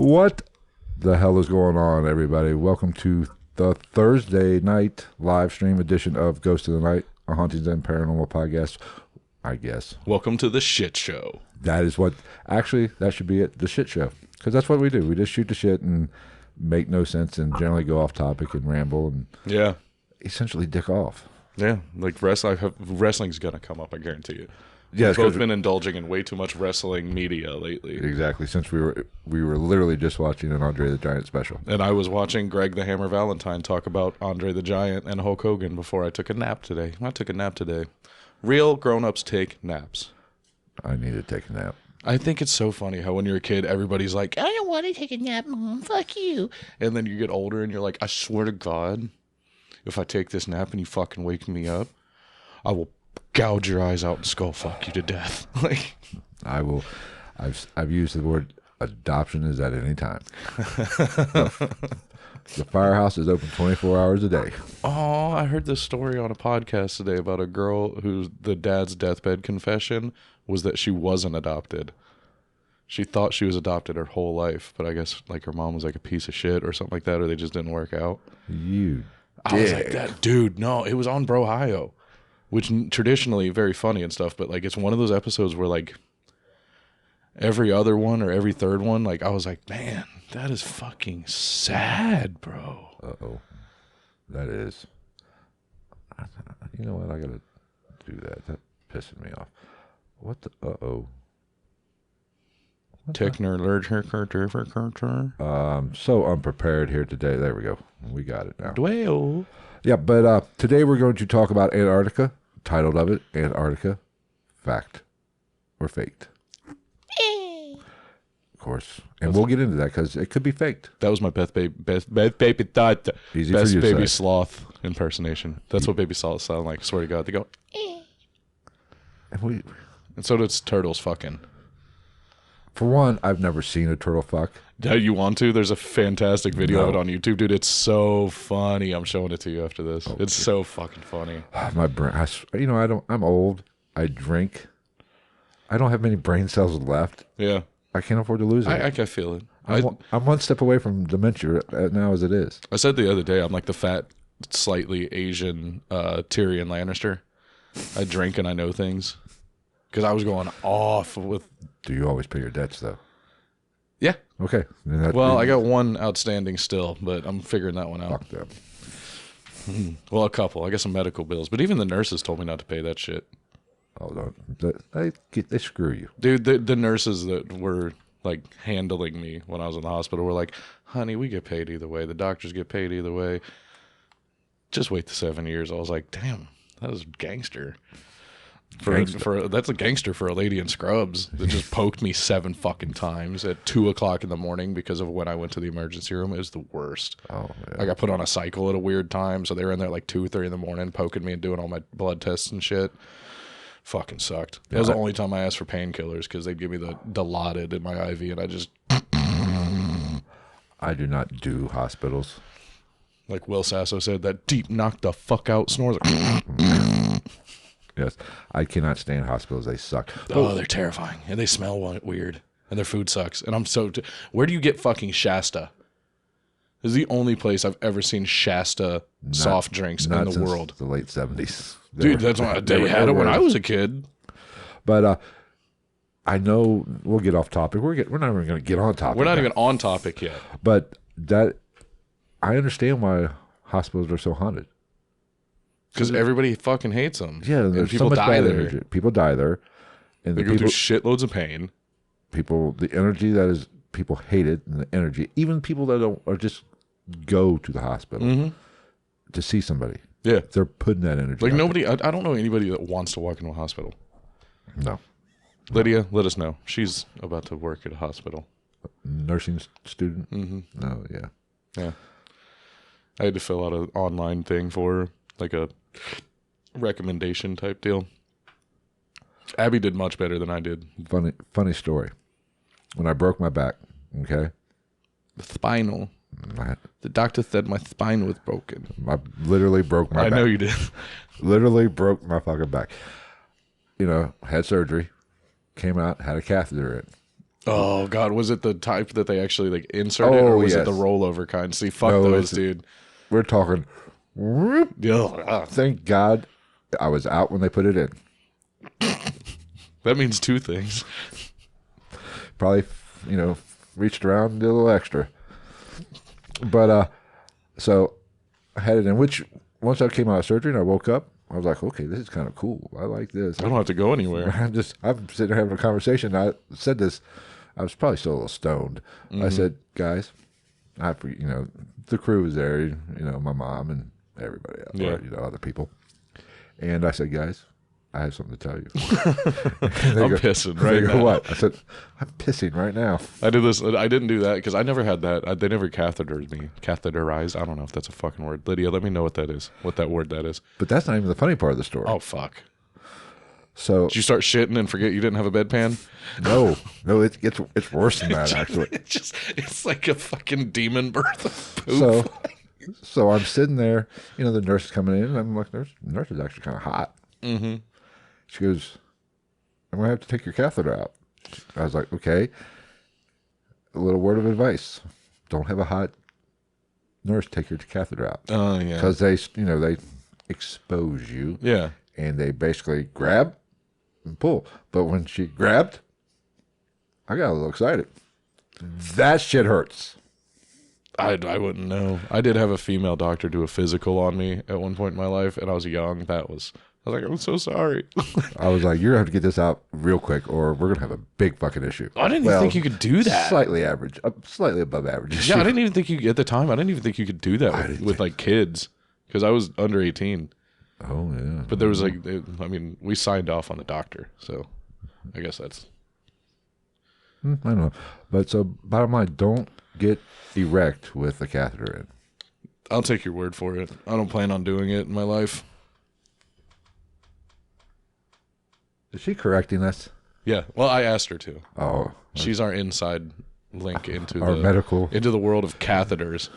What the hell is going on, everybody? Welcome to the Thursday night live stream edition of Ghost of the Night, a Hauntings and Paranormal podcast, I guess. Welcome to the shit show. That is what, actually, that should be it, the shit show. Because that's what we do. We just shoot the shit and make no sense and generally go off topic and ramble and essentially dick off. Yeah, like wrestling's going to come up, I guarantee you. Yeah, We've both been indulging in way too much wrestling media lately. Exactly, since we were literally just watching an Andre the Giant special. And I was watching Greg the Hammer Valentine talk about Andre the Giant and Hulk Hogan before I took a nap today. I took a nap today. Real grown-ups take naps. I need to take a nap. I think it's so funny how when you're a kid, everybody's like, I don't want to take a nap, Mom. Fuck you. And then you get older and you're like, I swear to God, if I take this nap and you fucking wake me up, I will gouge your eyes out and skull fuck you to death. Like, I will. I've used the word adoption is at any time. The firehouse is open 24 hours a day. Oh, I heard this story on a podcast today about a girl whose the dad's deathbed confession was that she wasn't adopted. She thought she was adopted her whole life, but I guess like her mom was like a piece of shit or something like that, or they just didn't work out. You I was like, that dude, no, it was on Brohio, which traditionally very funny and stuff, but like it's one of those episodes where like every other one or every third one, like I was like, man, that is fucking sad, bro. Uh-oh. That is. You know what? I gotta do that. That pissing me off. What the? Uh-oh. Techner allergic. So unprepared here today. There we go. We got it now. Well. Yeah, but today we're going to talk about Antarctica. Title of it, Antarctica, fact or faked. Of course. And we'll get into that because it could be faked. That was my best baby thought. Easy Best for you to baby say. sloth impersonation. That's what baby sloths sound like. I swear to God. They go, And and so does turtles fucking. for one, I've never seen a turtle fuck. Do you want to? There's a fantastic video of it on YouTube, dude. It's so funny. I'm showing it to you after this. It's so fucking funny. My brain, I'm old. I drink. I don't have many brain cells left. Yeah. I can't afford to lose it. I can feel it. I'm one step away from dementia now as it is. I said the other day, I'm like the fat, slightly Asian Tyrion Lannister. I drink and I know things. Because I was going off with... Do you always pay your debts, though? Yeah. Okay. Well, I got one outstanding still, but I'm figuring that one out. Fuck them. Well, a couple. I got some medical bills. But even the nurses told me not to pay that shit. Oh, no. They screw you. Dude, the nurses that were like handling me when I was in the hospital were like, honey, we get paid either way. The doctors get paid either way. Just wait the 7 years. I was like, damn, that was gangster. That's a gangster for a lady in scrubs that just poked me 7 fucking times at 2:00 in the morning because of when I went to the emergency room. It was the worst. Oh, yeah. I got put on a cycle at a weird time, so they were in there like 2 or 3 in the morning poking me and doing all my blood tests and shit. Fucking sucked. That was the only time I asked for painkillers because they'd give me the Dilaudid in my IV, and I just... I do not do hospitals. Like Will Sasso said, that deep knock the fuck out snores. Yes. I cannot stand hospitals. They suck. Oh, they're terrifying. And they smell weird. And their food sucks. And I'm so... Where do you get fucking Shasta? This is the only place I've ever seen Shasta soft drinks in the world. The late 70s. Dude, that's why they had it when I was a kid. But I know we'll get off topic. We're not even going to get on topic. We're not even on topic yet. But I understand why hospitals are so haunted. Because everybody fucking hates them. Yeah, and there's people so much die bad there. energy. People die there. And They go through shitloads of pain. the energy that is, people hate it, and the energy, even people that don't, or just go to the hospital to see somebody. Yeah. They're putting that energy Like out nobody, I don't know anybody that wants to walk into a hospital. there. No. Lydia, let us know. She's about to work at a hospital. Nursing student? Mm-hmm. No, yeah. Yeah. I had to fill out an online thing for her, like a recommendation type deal. Abby did much better than I did. Funny story. When I broke my back, okay? Spinal. The doctor said my spine was broken. I literally broke my back. I know you did. Literally broke my fucking back. Had surgery, came out, had a catheter in. Oh God, was it the type that they actually like inserted, or was it the rollover kind? See, fuck those, dude. We're talking. Whoop. Yeah. Thank God I was out when they put it in. That means two things. Probably, reached around and did a little extra. But so I had it in. Which once I came out of surgery and I woke up, I was like, okay, this is kind of cool. I like this. I don't have to go anywhere. I'm sitting there having a conversation. I said this. I was probably still a little stoned. I said, guys, the crew was there. My mom and everybody else, or, other people. And I said, guys, I have something to tell you. I'm pissing right now. What? I said, I'm pissing right now. I did this. I didn't do that because I never had that. They never catheterized. I don't know if that's a fucking word. Lydia, let me know what that is. What that word that is. But that's not even the funny part of the story. Oh, fuck. So did you start shitting and forget you didn't have a bedpan? No, it's worse than that, actually. It's like a fucking demon birth of poop. So I'm sitting there, the nurse is coming in, and I'm like, nurse is actually kind of hot. Mm-hmm. She goes, I'm going to have to take your catheter out. I was like, okay. A little word of advice. Don't have a hot nurse take your catheter out. Oh, yeah. Because they expose you. Yeah. And they basically grab and pull. But when she grabbed, I got a little excited. That shit hurts. I wouldn't know. I did have a female doctor do a physical on me at one point in my life, and I was young. I was like, I'm so sorry. I was like, you're going to have to get this out real quick, or we're going to have a big fucking issue. I didn't even think you could do that. Slightly above average issue. Yeah, I didn't even think at the time, I didn't even think you could do that with like kids, because I was under 18. Oh, yeah. But there was we signed off on the doctor, so I guess that's... I don't know. But so, bottom line, don't get erect with a catheter in. I'll take your word for it. I don't plan on doing it in my life. Is she correcting us? Yeah. Well, I asked her to. Oh. She's our inside link into the world of catheters.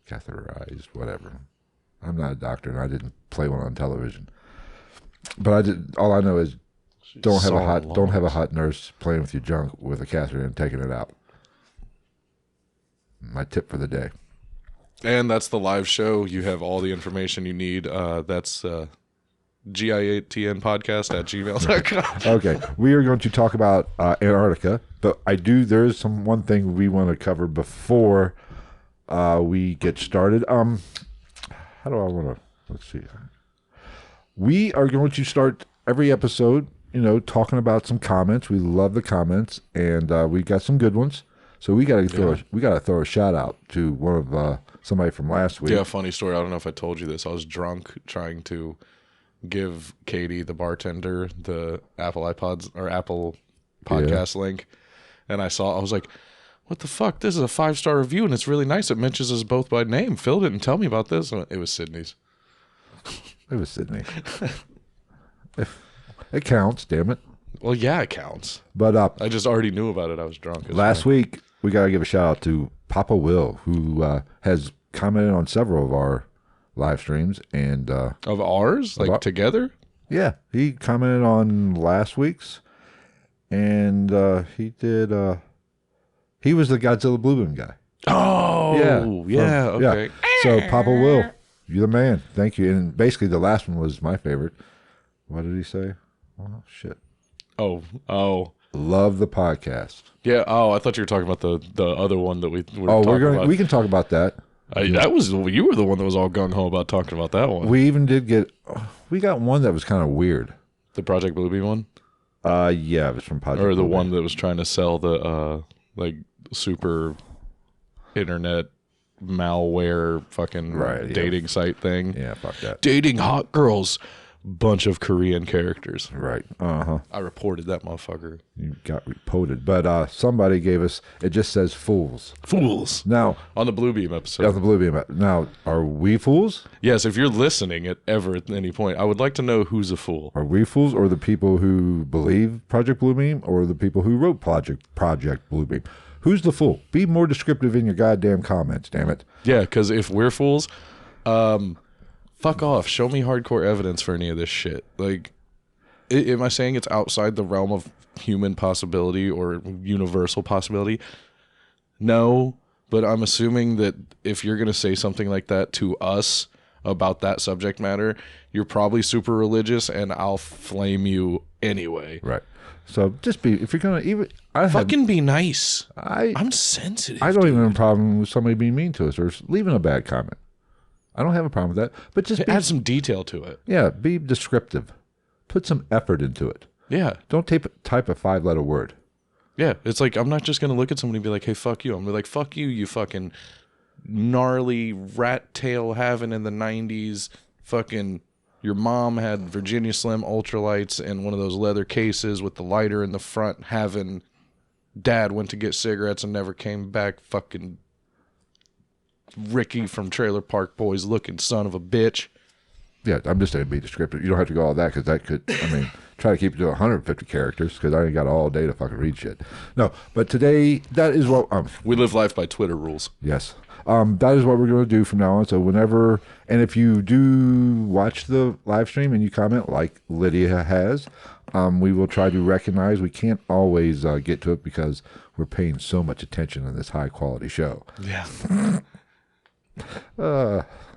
Catheterized, whatever. I'm not a doctor, and I didn't play one on television. But all I know is don't have a hot nurse playing with your junk with a catheter and taking it out. My tip for the day. And that's the live show. You have all the information you need. That's GIATNpodcast@gmail.com. Okay. We are going to talk about Antarctica, but there is one thing we want to cover before we get started. How do I want to, let's see. We are going to start every episode, talking about some comments. We love the comments, and we got some good ones. So we got to throw a shout out to one of somebody from last week. Yeah, funny story. I don't know if I told you this. I was drunk trying to give Katie, the bartender, the Apple podcast link, and I was like, what the fuck? This is a 5-star review, and it's really nice. It mentions us both by name. Phil didn't tell me about this. It was Sydney's. It was Sydney. It counts, damn it. Well, yeah, it counts. But I just already knew about it. I was drunk. Last week, we got to give a shout out to Papa Will, who has commented on several of our live streams. And of ours? Together? Yeah. He commented on last week's. And he did... he was the Godzilla Blue Beam guy. Oh, yeah. Okay. Yeah. So, Papa Will, you're the man. Thank you. And basically, the last one was my favorite. What did he say? Oh, shit. Oh. Love the podcast. Yeah. Oh, I thought you were talking about the other one that we were talking about. We can talk about that. You were the one that was all gung-ho about talking about that one. We even we got one that was kind of weird. The Project Bluebeam one? Yeah, it was from Project Or the Bluebeam. one that was trying to sell the super internet malware fucking dating site thing. Yeah, fuck that. Dating hot girls. Bunch of Korean characters. Right. Uh-huh. I reported that motherfucker. You got reported. But somebody gave us, it just says fools. Fools. Now. On the Bluebeam episode. On the Bluebeam. Now, are we fools? Yes, if you're listening at any point, I would like to know who's a fool. Are we fools, or the people who believe Project Bluebeam, or the people who wrote Project Bluebeam? Who's the fool? Be more descriptive in your goddamn comments, damn it. Yeah, because if we're fools, fuck off. Show me hardcore evidence for any of this shit. Am I saying it's outside the realm of human possibility or universal possibility? No, but I'm assuming that if you're going to say something like that to us about that subject matter, you're probably super religious, and I'll flame you anyway. Right. So just be, if you're going to even... Be nice. I'm sensitive. I don't even have a problem with somebody being mean to us or leaving a bad comment. I don't have a problem with that. But just add some detail to it. Yeah, be descriptive. Put some effort into it. Yeah. Don't type a 5-letter word. Yeah. It's like, I'm not just going to look at somebody and be like, hey, fuck you. I'm going to be like, fuck you, you fucking gnarly rat tail having in the 90s. Fucking, your mom had Virginia Slim ultralights and one of those leather cases with the lighter in the front, having dad went to get cigarettes and never came back. Fucking Ricky from Trailer Park Boys looking son of a bitch. Yeah, I'm just saying be descriptive. You don't have to go all that because that could, try to keep it to 150 characters because I ain't got all day to fucking read shit. No, but today, that is what... we live life by Twitter rules. Yes. That is what we're going to do from now on. So whenever... And if you do watch the live stream and you comment like Lydia has, we will try to recognize. We can't always get to it because we're paying so much attention in this high-quality show. Yeah.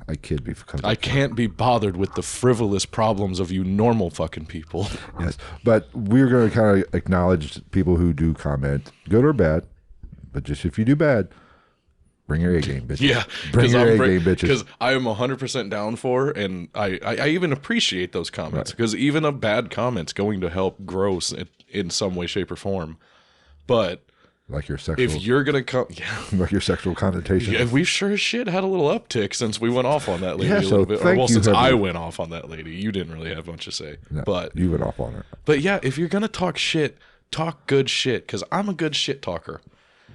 I kid because I can't be bothered with the frivolous problems of you normal fucking people. Yes, but we're going to kind of acknowledge people who do comment, good or bad. But just if you do bad, bring your A game, bitches. Yeah, bring your A game, bitches. Because I am 100% down for, and I even appreciate those comments because even a bad comment's going to help grow in some way, shape, or form. But like your sexual, if you're gonna come, like your sexual connotation. Yeah, we sure as shit had a little uptick since we went off on that lady a little bit. Since I went off on that lady, you didn't really have much to say. No, but you went off on her. But yeah, if you're gonna talk shit, talk good shit, because I'm a good shit talker.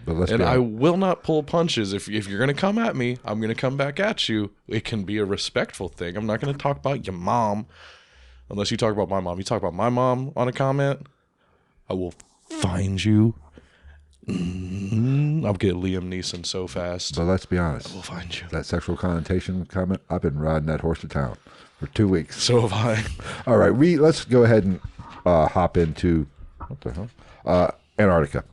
But I will not pull punches. If you're gonna come at me, I'm gonna come back at you. It can be a respectful thing. I'm not gonna talk about your mom, unless you talk about my mom. You talk about my mom on a comment, I will find you. I'll get Liam Neeson so fast. But let's be honest. I will find you. That sexual connotation comment, I've been riding that horse to town for 2 weeks. So have I. All right, let's go ahead and hop into what the hell? Antarctica.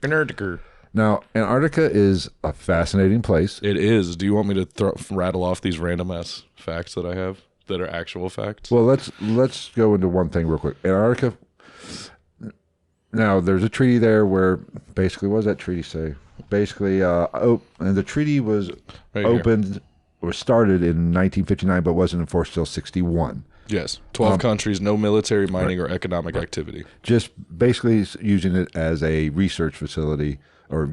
Antarctica. Now, Antarctica is a fascinating place. It is. Do you want me to rattle off these random ass facts that I have that are actual facts? Well, let's go into one thing real quick. Antarctica. Now, there's a treaty there where basically, what does that treaty say? Basically, and the treaty was opened or started in 1959, but wasn't enforced till 61. Yes, 12 countries, no military, mining, or economic activity. Just basically using it as a research facility or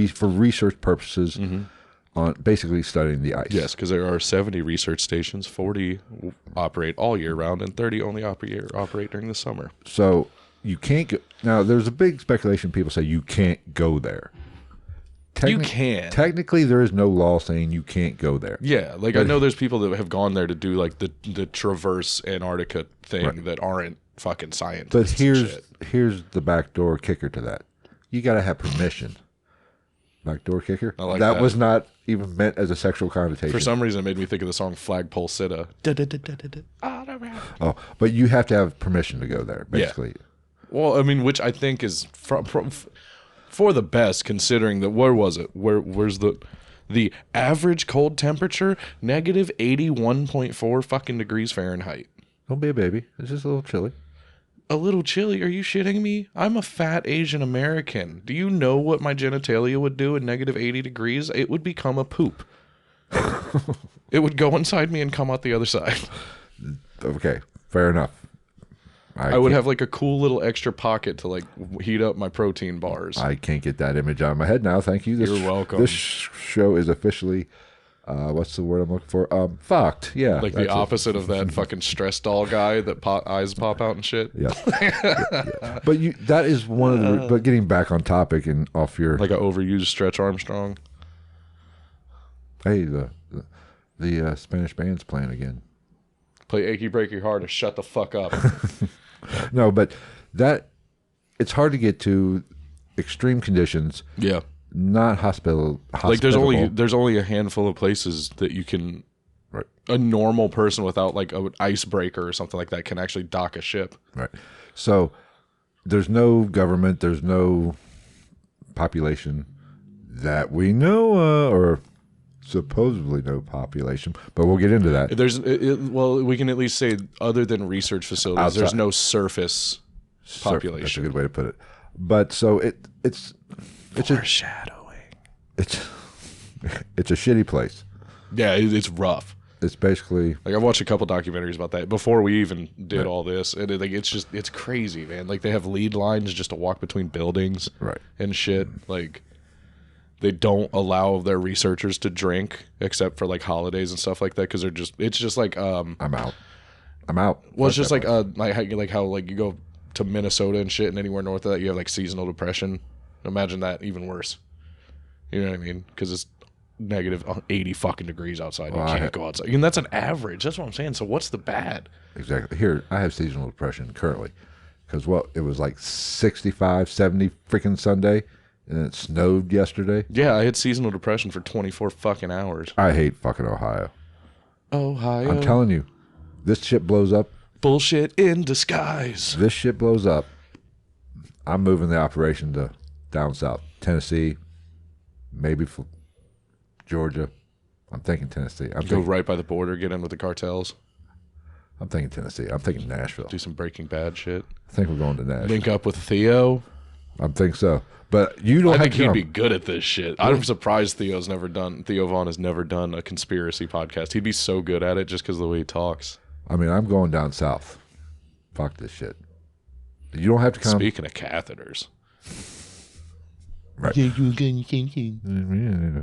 for research purposes on basically studying the ice. Yes, because there are 70 research stations, 40 operate all year round, and 30 only operate during the summer. So you can't go. Now, there's a big speculation. People say you can't go there. You can. Technically, there is no law saying you can't go there. Yeah, like I know there's people that have gone there to do like the Traverse Antarctica thing that aren't fucking scientists. But here's the backdoor kicker to that. You got to have permission. Backdoor kicker? I like that was not even meant as a sexual connotation. For some reason, it made me think of the song Flagpole Sitta. Oh, but you have to have permission to go there, basically. Yeah. Well, I mean, which I think is for the best, considering that, where was it? Where's the average cold temperature? Negative 81.4 fucking degrees Fahrenheit. Don't be a baby. It's just a little chilly. A little chilly? Are you shitting me? I'm a fat Asian American. Do you know what my genitalia would do at negative 80 degrees? It would become a poop. It would go inside me and come out the other side. Okay, fair enough. I would have like a cool little extra pocket to like heat up my protein bars. I can't get that image out of my head now. Thank you. You're welcome. This show is officially, what's the word I'm looking for? Fucked. Yeah. Like the opposite of that fucking stress doll guy that eyes pop out and shit. Yeah. Yeah. But that is one of the. But getting back on topic and off your like an overused Stretch Armstrong. Hey, the Spanish band's playing again. Play Achy Breaky Heart and shut the fuck up. No, but it's hard to get to extreme conditions. Yeah. Not hospitable. Like there's only a handful of places that you can a normal person without like an icebreaker or something like that can actually dock a ship. Right. So there's no government, there's no population that we know, or supposedly no population, but we'll get into that. Well, we can at least say other than research facilities, there's Outside. no surface population. That's a good way to put it. But so it's Foreshadowing. it's it's a shitty place. Yeah, it's rough. It's basically Like I've watched a couple documentaries about that before we even did all this, and it's crazy, man. Like they have lead lines just to walk between buildings, right. and shit. Like they don't allow their researchers to drink except for like holidays and stuff like that because it's just like I'm out. Well, it's just like how like you go to Minnesota and shit, and anywhere north of that you have like seasonal depression. Imagine that even worse. You know what I mean? Because it's negative 80 fucking degrees outside. You can't go outside. And that's an average. That's what I'm saying. So what's the bad? Exactly. Here, I have seasonal depression currently because it was like 65, 70 freaking Sunday, and it snowed yesterday. Yeah, I had seasonal depression for 24 fucking hours. I hate fucking Ohio. Ohio. I'm telling you, this shit blows up. Bullshit in disguise. This shit blows up. I'm moving the operation to down south, Tennessee, maybe for Georgia. I'm thinking Tennessee. Go right by the border, get in with the cartels. I'm thinking Tennessee. I'm thinking Nashville. Do some Breaking Bad shit. I think we're going to Nashville. Link up with Theo. I think so. But you don't I have think to he'd come. be good at this shit. I'm surprised Theo Vaughn has never done a conspiracy podcast. He'd be so good at it just because of the way he talks. I mean, I'm going down south. Fuck this shit. You don't have to come. Speaking of catheters. Right.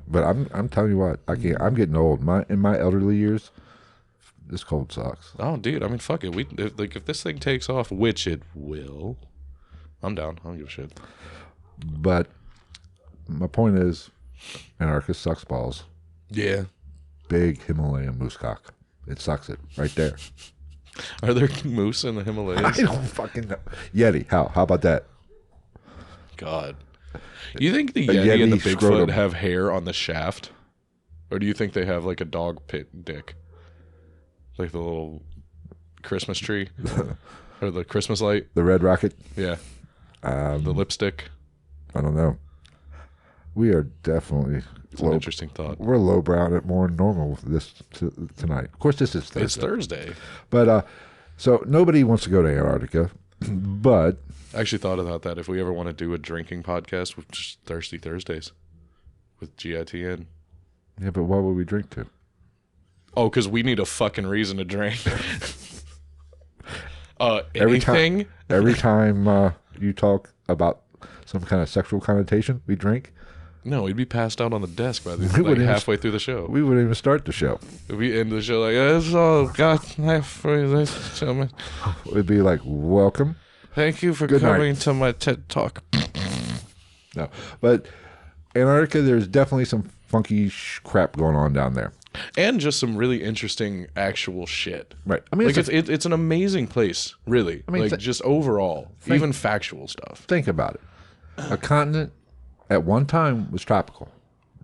But I'm telling you what, I can't. I'm getting old. In my elderly years, this cold sucks. Oh, dude. I mean, fuck it. If this thing takes off, which it will, I'm down. I don't give a shit. But my point is, Antarctica sucks balls. Yeah. Big Himalayan moose cock. It sucks it right there. Are there moose in the Himalayas? I don't fucking know. Yeti. How about that? God. You think the A Yeti and the Yeti Bigfoot scrotum. have hair on the shaft? Or do you think they have like a dog pit dick? Like the little Christmas tree? Or the Christmas light? The Red Rocket. Yeah. The lipstick? I don't know. We are definitely It's an interesting thought. We're lowbrow at more normal tonight. Of course, this is Thursday. It's Thursday. But so nobody wants to go to Antarctica, but I actually thought about that. If we ever want to do a drinking podcast with just Thirsty Thursdays with GITN. yeah, but what would we drink to? Oh, because we need a fucking reason to drink. Every Anything? Every time you talk about some kind of sexual connotation, we drink. No, we'd be passed out on the desk by the wouldn't even- halfway through the show. We wouldn't even start the show. We end the show like, it's all got halfway, ladies and gentlemen. It'd be like, welcome. Thank you for Good night. coming to my TED Talk. No, but Antarctica, there's definitely some funky crap going on down there. And just some really interesting actual shit. Right. I mean, Like it's an amazing place, really. mean, like just overall, even factual stuff. think about it. A continent at one time was tropical.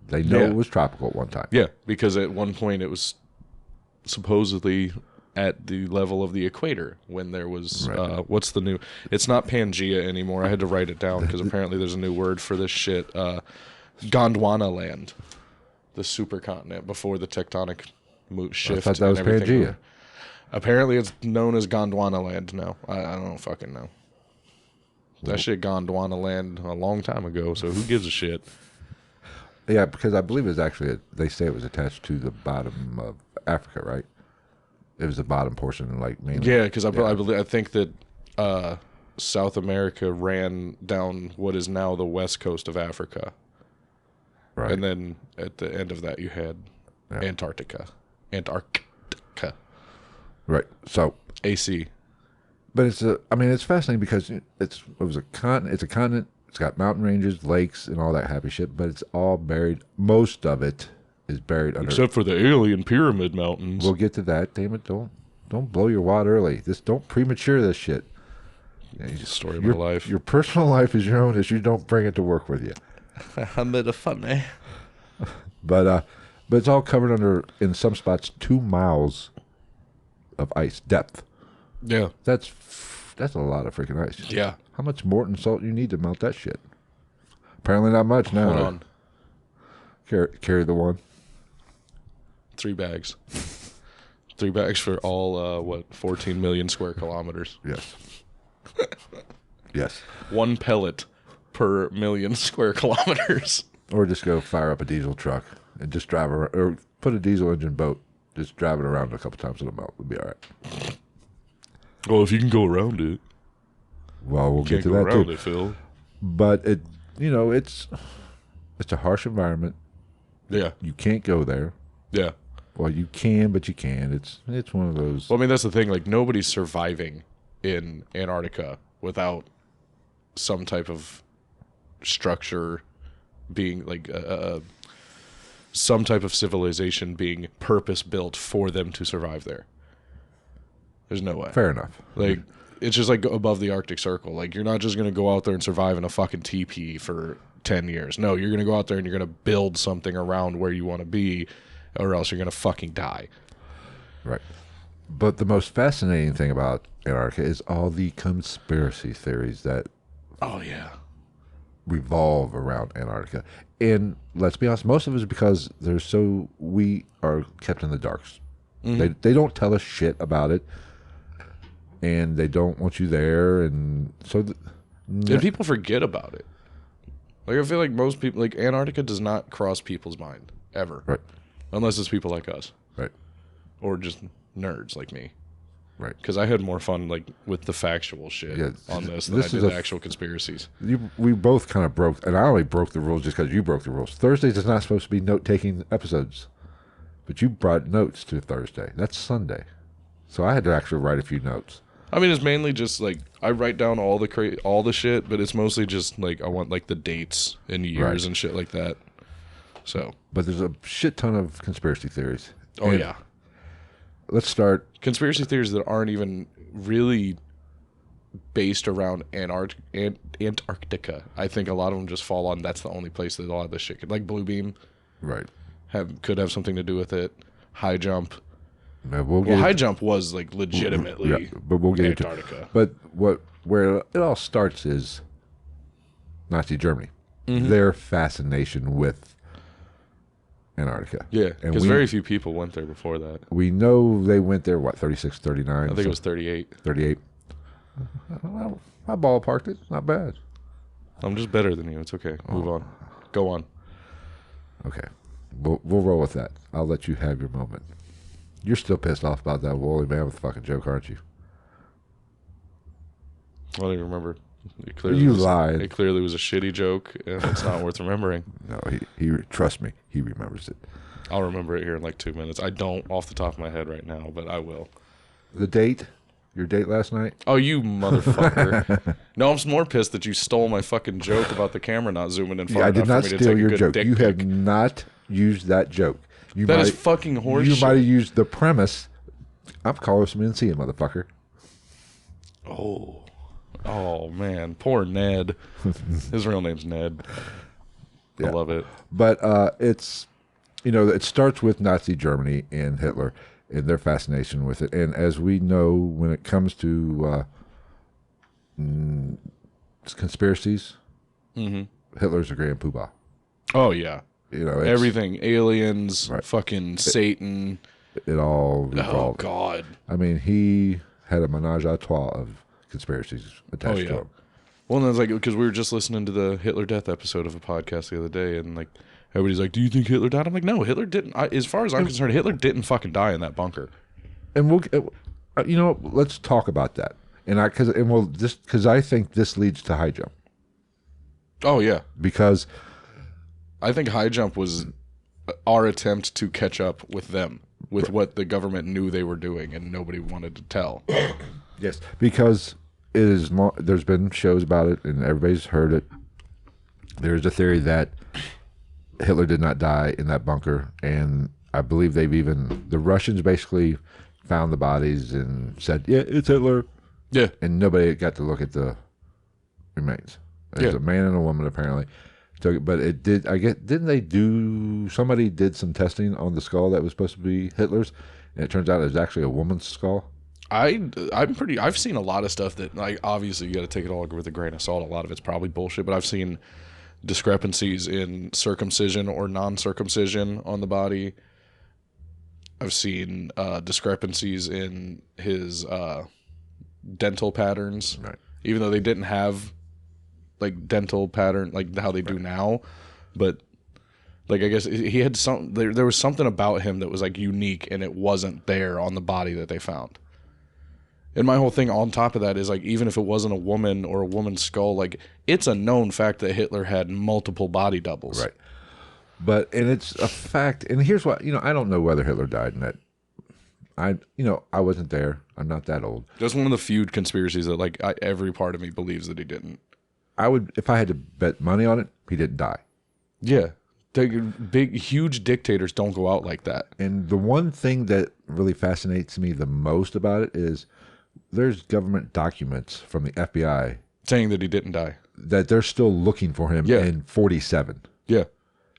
They know it was tropical at one time. Yeah, because at one point it was supposedly at the level of the equator when there was what's the new? It's not Pangea anymore. I had to write it down because apparently there's a new word for this shit. Gondwana land, the supercontinent before the tectonic shift. I thought that was and everything. Pangea. Apparently it's known as Gondwana land now. I don't fucking know. That shit Gondwana land a long time ago, so who gives a shit? Yeah, because I believe it's actually, they say it was attached to the bottom of Africa, right? It was the bottom portion, like mainly. Yeah, because I think that South America ran down what is now the west coast of Africa. Right. And then at the end of that, you had Antarctica. Right. So, AC. but it's fascinating because it's a continent. It's got mountain ranges, lakes, and all that happy shit, but it's all buried. Most of it is buried under. Except for the alien pyramid mountains. We'll get to that. Damn it! Don't blow your wad early. Don't premature this shit. Story of my life. Your personal life is your own issue. Don't bring it to work with you. I'm a bit funny. But But it's all covered under, in some spots, 2 miles of ice depth. Yeah. That's a lot of freaking ice. Yeah. How much Morton salt you need to melt that shit? Apparently not much now. Hold on. Carry the one. 3 bags. 3 bags for all, 14 million square kilometers. Yes. Yes. 1 pellet per million square kilometers. Or just go fire up a diesel truck and just drive around, or put a diesel engine boat, just drive it around a couple times, it'll melt. It'll be all right. Well, if you can go around it. Well, we'll get Can't to go that around too. it, Phil. But it, it's a harsh environment. Yeah. You can't go there. Yeah. Well, you can, but you can't. It's one of those. Well, I mean, that's the thing. Like, nobody's surviving in Antarctica without some type of structure being, like, some type of civilization being purpose-built for them to survive there. There's no way. Fair enough. Like, it's just like above the Arctic Circle. Like, you're not just going to go out there and survive in a fucking teepee for 10 years. No, you're going to go out there and you're going to build something around where you want to be, or else you're going to fucking die. Right. But the most fascinating thing about Antarctica is all the conspiracy theories that Oh, yeah. revolve around Antarctica. And let's be honest, most of it is because we are kept in the darks. Mm-hmm. They don't tell us shit about it, and they don't want you there, and so And people forget about it. Like, I feel like most people, like, Antarctica does not cross people's mind, ever. right, Unless it's people like us. right, Or just nerds like me. right. Because I had more fun, like, with the factual shit Yeah, on this than this I is did a- actual conspiracies. We both kind of broke, and I only broke the rules just because you broke the rules. Thursdays is not supposed to be note-taking episodes, but you brought notes to Thursday. That's Sunday, so I had to actually write a few notes. I mean, it's mainly just, like, I write down all the shit, but it's mostly just, like, I want, like, the dates and years Right. and shit like that. So, But there's a shit ton of conspiracy theories. oh, And yeah. Let's start. Conspiracy theories that aren't even really based around Antarctica. I think a lot of them just fall on that's the only place that a lot of this shit could, like Blue Beam Right. could have something to do with it. High jump. Now, we'll Well, get high jump was like legitimately yeah, but we'll get into Antarctica. But where it all starts is Nazi Germany. Their fascination with Antarctica. Yeah, And because very few people went there before that. we know they went there, 36, 39? I think it was 38. 38. Well, I ballparked it. Not bad. I'm just better than you. It's okay. Move on. Go on. Okay. We'll roll with that. I'll let you have your moment. You're still pissed off about that woolly mammoth fucking joke, aren't you? I don't even remember. You lied. It clearly was a shitty joke, and it's not worth remembering. No, he trust me, he remembers it. I'll remember it here in like 2 minutes. I don't off the top of my head right now, but I will. The date? Your date last night? Oh, you motherfucker. No, I'm more pissed that you stole my fucking joke about the camera not zooming in far Yeah, I did enough not for me to steal take a your good joke. dick You have pic. not used that joke. That is fucking You horseshit. might have used the premise. I'm calling some in seeing, motherfucker. Oh, man. Poor Ned. His real name's Ned. I Yeah. love it. But it's, it starts with Nazi Germany and Hitler and their fascination with it. And as we know, when it comes to conspiracies, Hitler's a grand poobah. Oh, yeah. Everything. Aliens, Right. fucking Satan. It all Oh, revolved. God. I mean, he had a menage a trois of conspiracies attached to yeah. him. Well, and it's like, because we were just listening to the Hitler death episode of a podcast the other day, and like, everybody's like, do you think Hitler died? I'm like, no, Hitler didn't. As far as I'm concerned, Hitler didn't fucking die in that bunker. And let's talk about that. And because I think this leads to high jump, Oh, yeah. because I think high jump was our attempt to catch up with them, with what the government knew they were doing, and nobody wanted to tell. yes, because it is there's been shows about it, and everybody's heard it. There's a theory that Hitler did not die in that bunker, and I believe the Russians basically found the bodies and said, yeah, it's Hitler. Yeah. And nobody got to look at the remains. There's Yeah. a man and a woman, apparently. took it, but it did. I get. Didn't they do? Somebody did some testing on the skull that was supposed to be Hitler's, and it turns out it was actually a woman's skull. I've seen a lot of stuff that, like, obviously you got to take it all with a grain of salt. A lot of it's probably bullshit, but I've seen discrepancies in circumcision or non-circumcision on the body. I've seen discrepancies in his dental patterns, Right. even though they didn't have like dental pattern like how they do now. But like, I guess he had there was something about him that was like unique, and it wasn't there on the body that they found. And my whole thing on top of that is, like, even if it wasn't a woman or a woman's skull, like, it's a known fact that Hitler had multiple body doubles. Right. And it's a fact. And here's what, I don't know whether Hitler died in that. I wasn't there. I'm not that old. That's one of the few conspiracies that, like, every part of me believes that he didn't. I would, if I had to bet money on it, he didn't die. Yeah. Big, huge dictators don't go out like that. And the one thing that really fascinates me the most about it is there's government documents from the FBI Saying that he didn't die. that they're still looking for him in 47. Yeah.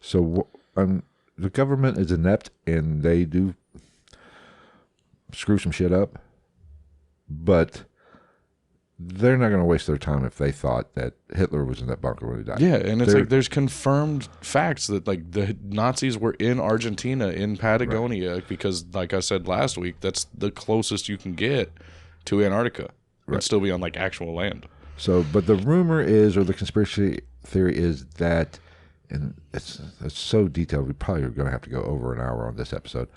So the government is inept, and they do screw some shit up, but they're not going to waste their time if they thought that Hitler was in that bunker when he died. Yeah, and it's like there's confirmed facts that, like, the Nazis were in Argentina, in Patagonia, because, like I said last week, that's the closest you can get to Antarctica and still be on, like, actual land. So, but the rumor is, or the conspiracy theory is that, and it's so detailed, we probably are going to have to go over an hour on this episode.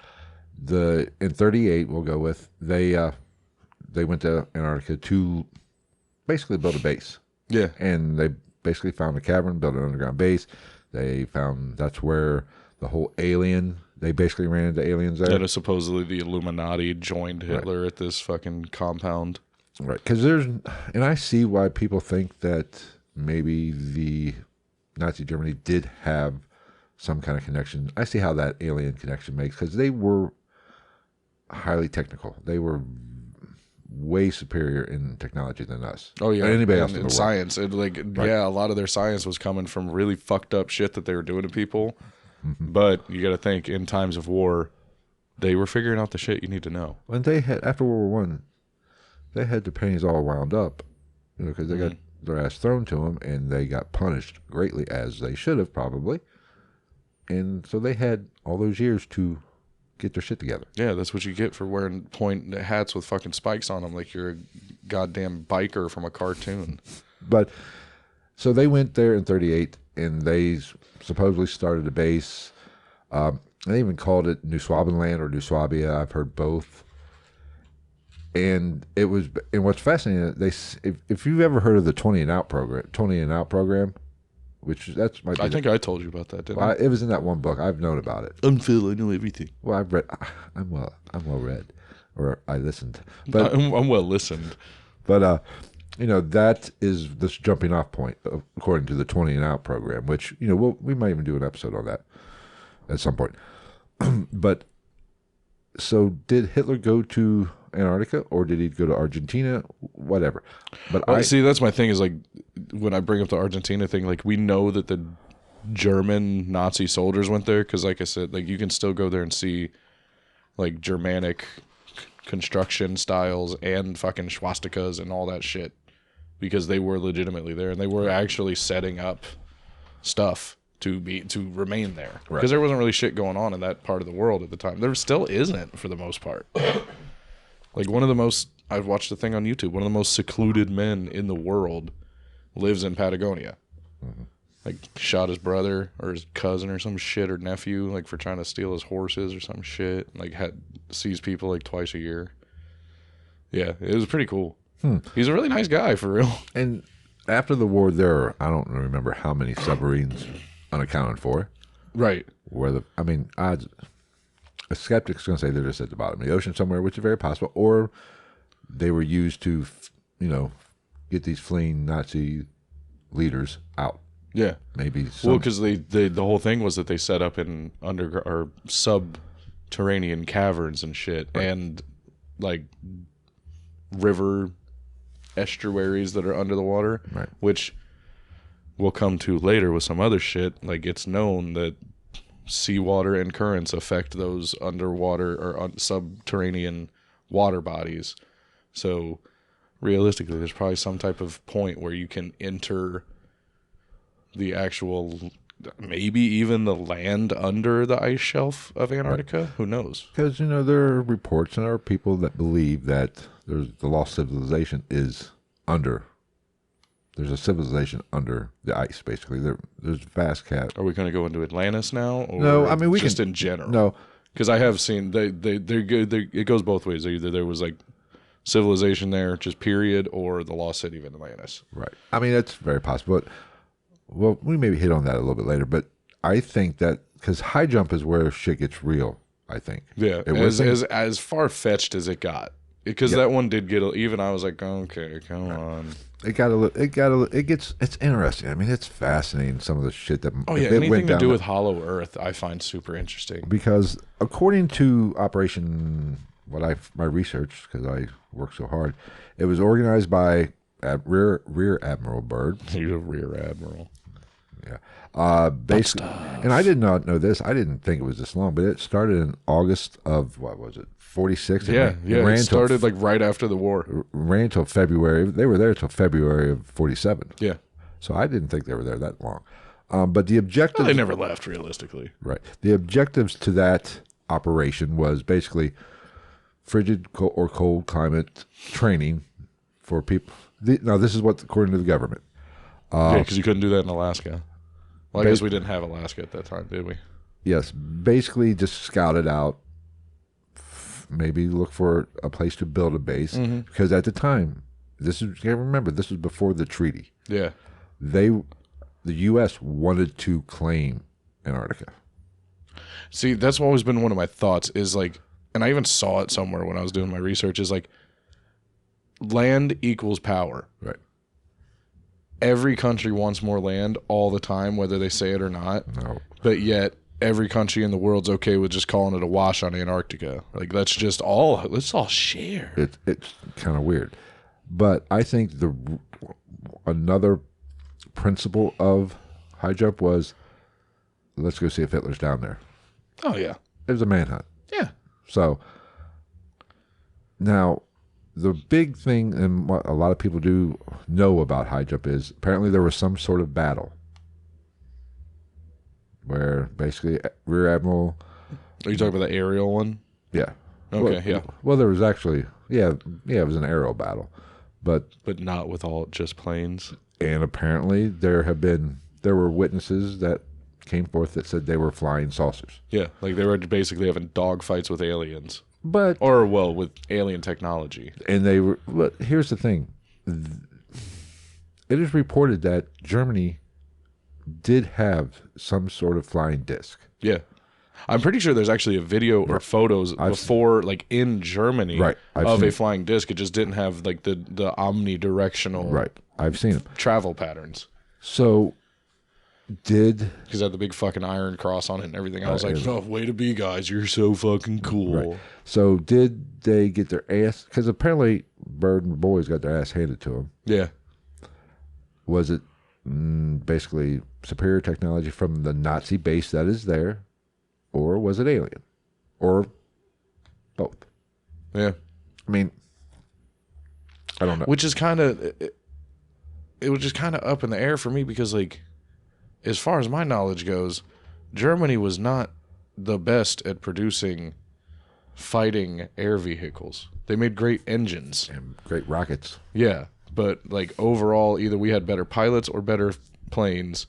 In 38, we'll go with, they went to Antarctica to basically build a base. Yeah. And they basically found a cavern, built an underground base. They found that's where the whole they basically ran into aliens there. That is supposedly the Illuminati joined Hitler at this fucking compound. Right. Because and I see why people think that maybe the Nazi Germany did have some kind of connection. I see how that alien connection makes, because they were highly technical. They were way superior in technology than us. Oh yeah, anybody else in the world. Science. A lot of their science was coming from really fucked up shit that they were doing to people. Mm-hmm. But you got to think, in times of war, they were figuring out the shit you need to know. When they had, after World War I, they had the pennies all wound up, because they got their ass thrown to them, and they got punished greatly, as they should have probably. And so they had all those years to get their shit together. Yeah, that's what you get for wearing point hats with fucking spikes on them, like you're a goddamn biker from a cartoon. But so they went there in 38, and they supposedly started a base. They even called it New Swabenland or New Swabia. I've heard both. And what's fascinating, if you've ever heard of the 20 and out program, which I think I told you about that, didn't I? It was in that one book. I've known about it. I'm Phil. I know everything. Well, I've read. I'm well read, or I listened. But I'm well listened. But that is this jumping off point according to the 20 and out program, which we might even do an episode on that at some point. But so did Hitler go to Antarctica, or did he go to Argentina? Whatever. But see, that's my thing, is like, when I bring up the Argentina thing, like, we know that the German Nazi soldiers went there, because, like I said, like, you can still go there and see, like, Germanic construction styles and fucking swastikas and all that shit, because they were legitimately there, and they were actually setting up stuff to remain there, because there wasn't really shit going on in that part of the world at the time. There still isn't, for the most part. Like, I've watched a thing on YouTube, one of the most secluded men in the world lives in Patagonia. Mm-hmm. Like, shot his brother or his cousin or some shit, or nephew, like, for trying to steal his horses or some shit. Like, sees people like twice a year. Yeah, it was pretty cool. He's a really nice guy, for real. And after the war, I don't remember how many submarines unaccounted for. Right. Odds. A skeptic's going to say they're just at the bottom of the ocean somewhere, which is very possible, or they were used to, get these fleeing Nazi leaders out. Yeah, maybe. Well, because the whole thing was that they set up in or subterranean caverns and shit, and like river estuaries that are under the water, which we'll come to later with some other shit, like it's known that seawater and currents affect those underwater or subterranean water bodies. So realistically, there's probably some type of point where you can enter the actual, maybe even the land under the ice shelf of Antarctica. Right. Who knows? Because, you know, there are reports and there are people that believe that the lost civilization is under. There's a civilization under the ice, basically. There's vast Are we going to go into Atlantis now? Or no, I mean, we just can, in general. No. Because I have seen, they're good. It goes both ways. Either there was like civilization there, just period, or the lost city of Atlantis. Right. I mean, that's very possible. But, well, we maybe hit on that a little bit later. But I think that, because high jump is where shit gets real, I think. Yeah, as far-fetched as it got. Because that one did get, even I was like, okay, come on. It's interesting. I mean, it's fascinating, some of the shit that. Oh yeah, anything to do with Hollow Earth, I find super interesting. Because according to my research, because I work so hard, it was organized by Rear Admiral Byrd. He's a Rear Admiral. Yeah. Basically, and I did not know this. I didn't think it was this long, but it started in August of, what was it, 46? It started like right after the war. Ran until February. They were there until February of 47. Yeah. So I didn't think they were there that long. But the objective... Well, they never left, realistically. Right. The objectives to that operation was basically frigid or cold climate training for people. Now, this is what, according to the government. Yeah, because you couldn't do that in Alaska. Well, I guess we didn't have Alaska at that time, did we? Yes. Basically, just scout it out. Maybe look for a place to build a base. Mm-hmm. Because at the time, you gotta remember, this was before the treaty. Yeah. The U.S. wanted to claim Antarctica. See, that's always been one of my thoughts is like, and I even saw it somewhere when I was doing my research, is like, land equals power. Right. Every country wants more land all the time, whether they say it or not. No. But yet, every country in the world's okay with just calling it a wash on Antarctica. Like, let's all share. It's kind of weird. But I think another principle of high jump was, let's go see if Hitler's down there. Oh, yeah. It was a manhunt. Yeah. So, now, the big thing, and what a lot of people do know about high jump is, apparently there was some sort of battle where basically Rear Admiral... Are you talking about the aerial one? Yeah. Okay, yeah. Well, there was actually, it was an aerial battle. But not with all just planes. And apparently there were witnesses that came forth that said they were flying saucers. Yeah, like they were basically having dogfights with aliens. With alien technology. And they were, but here's the thing. It is reported that Germany did have some sort of flying disc. Yeah. I'm pretty sure there's actually a video or photos before, like in Germany, of a flying disc. It just didn't have like the omnidirectional. Right. I've seen them. Travel patterns. So, because it had the big fucking iron cross on it and everything. I was like, oh, way to be, guys. You're so fucking cool. Right. So, did they get their ass? Because apparently, Byrd and the boys got their ass handed to them. Yeah. Was it basically superior technology from the Nazi base that is there? Or was it alien? Or both? Yeah. I mean, I don't know. Which is kind of... It was just kind of up in the air for me because, like, as far as my knowledge goes, Germany was not the best at producing fighting air vehicles. They made great engines. And great rockets. Yeah, but, like, overall, either we had better pilots or better planes,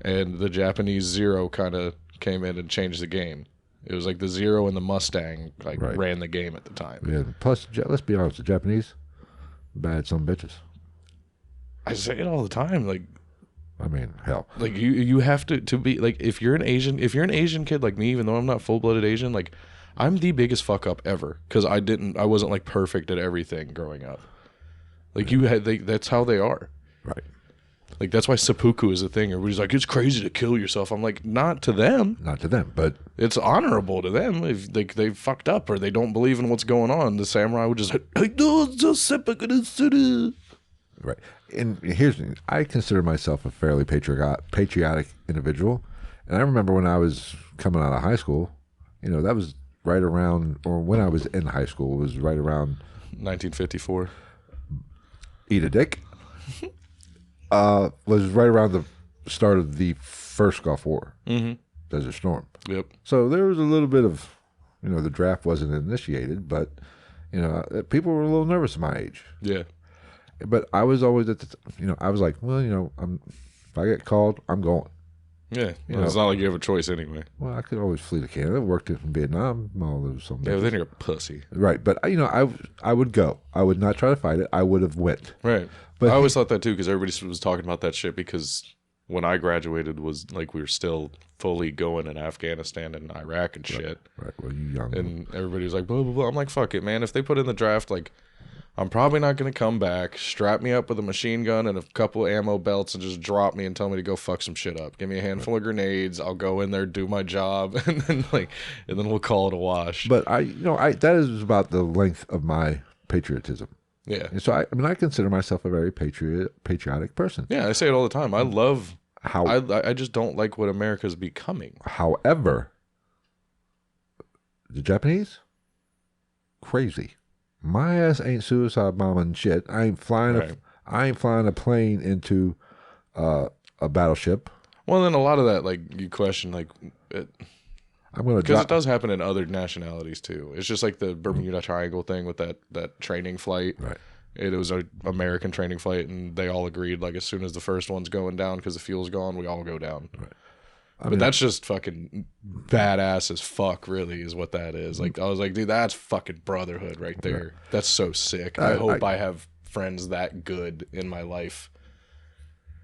and the Japanese Zero kind of came in and changed the game. It was like the Zero and the Mustang ran the game at the time. Yeah. Plus, let's be honest, the Japanese, bad some bitches. I say it all the time. Like, I mean, hell. Like you have to be like, if you're an Asian kid like me, even though I'm not full-blooded Asian, like I'm the biggest fuck up ever because I wasn't like perfect at everything growing up. Like that's how they are. Right. Like, that's why seppuku is a thing. Everybody's like, it's crazy to kill yourself. I'm like, not to them. Not to them, but... It's honorable to them if they fucked up or they don't believe in what's going on. The samurai would just like, I know it's just seppuku. Right. and here's the thing, I consider myself a fairly patriotic individual, and I remember when I was coming out of high school, that was right around, or when I was in high school, was right around 1954. Eat a Dick. Was right around the start of the first Gulf War, Desert Storm. Yep. So there was a little bit of, the draft wasn't initiated, but people were a little nervous at my age. Yeah. But I was always I was like, well, if I get called, I'm going. Yeah. It's not like you have a choice anyway. Well, I could always flee to Canada. I worked in Vietnam, all those some. Yeah, but then you're a pussy. Right, but I would go. I would not try to fight it. I would have went. Right. But I always thought that too, because everybody was talking about that shit, because when I graduated was like we were still fully going in Afghanistan and Iraq and shit. Right. Well, you young. And everybody was like, blah, blah, blah. I'm like, fuck it, man. If they put in the draft, like, I'm probably not going to come back, strap me up with a machine gun and a couple ammo belts and just drop me and tell me to go fuck some shit up. Give me a handful of grenades. I'll go in there, do my job, and then we'll call it a wash. But that is about the length of my patriotism. Yeah. And so I consider myself a very patriotic person. Yeah, I say it all the time. I love How, I just don't like what America's becoming. However, the Japanese, crazy. My ass ain't suicide bombing shit. I ain't flying. Right. I ain't flying a plane into a battleship. Well, then a lot of that, like, you question, like, I'm gonna because drop. it does happen in other nationalities too. It's just like the Bermuda Triangle thing with that training flight. Right. It was an American training flight, and they all agreed, like, as soon as the first one's going down because the fuel's gone, we all go down. Right. But that's just fucking badass as fuck, really, is what that is. Like, I was like, dude, that's fucking brotherhood right there. Right. That's so sick. I hope I have friends that good in my life.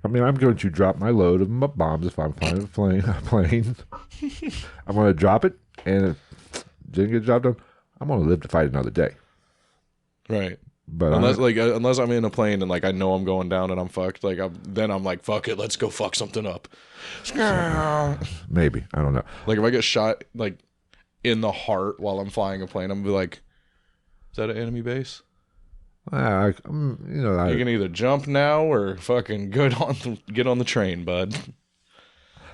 I mean, I'm going to drop my load of bombs if I'm flying a plane. I'm going to drop it, and if it didn't get the job done, I'm going to live to fight another day. Right. But unless I'm in a plane and, like, I know I'm going down and I'm fucked, like, then I'm like, fuck it, let's go fuck something up. Maybe. I don't know. Like, if I get shot, like, in the heart while I'm flying a plane, I'm gonna be like, is that an enemy base? You can either jump now or fucking get on the train, bud.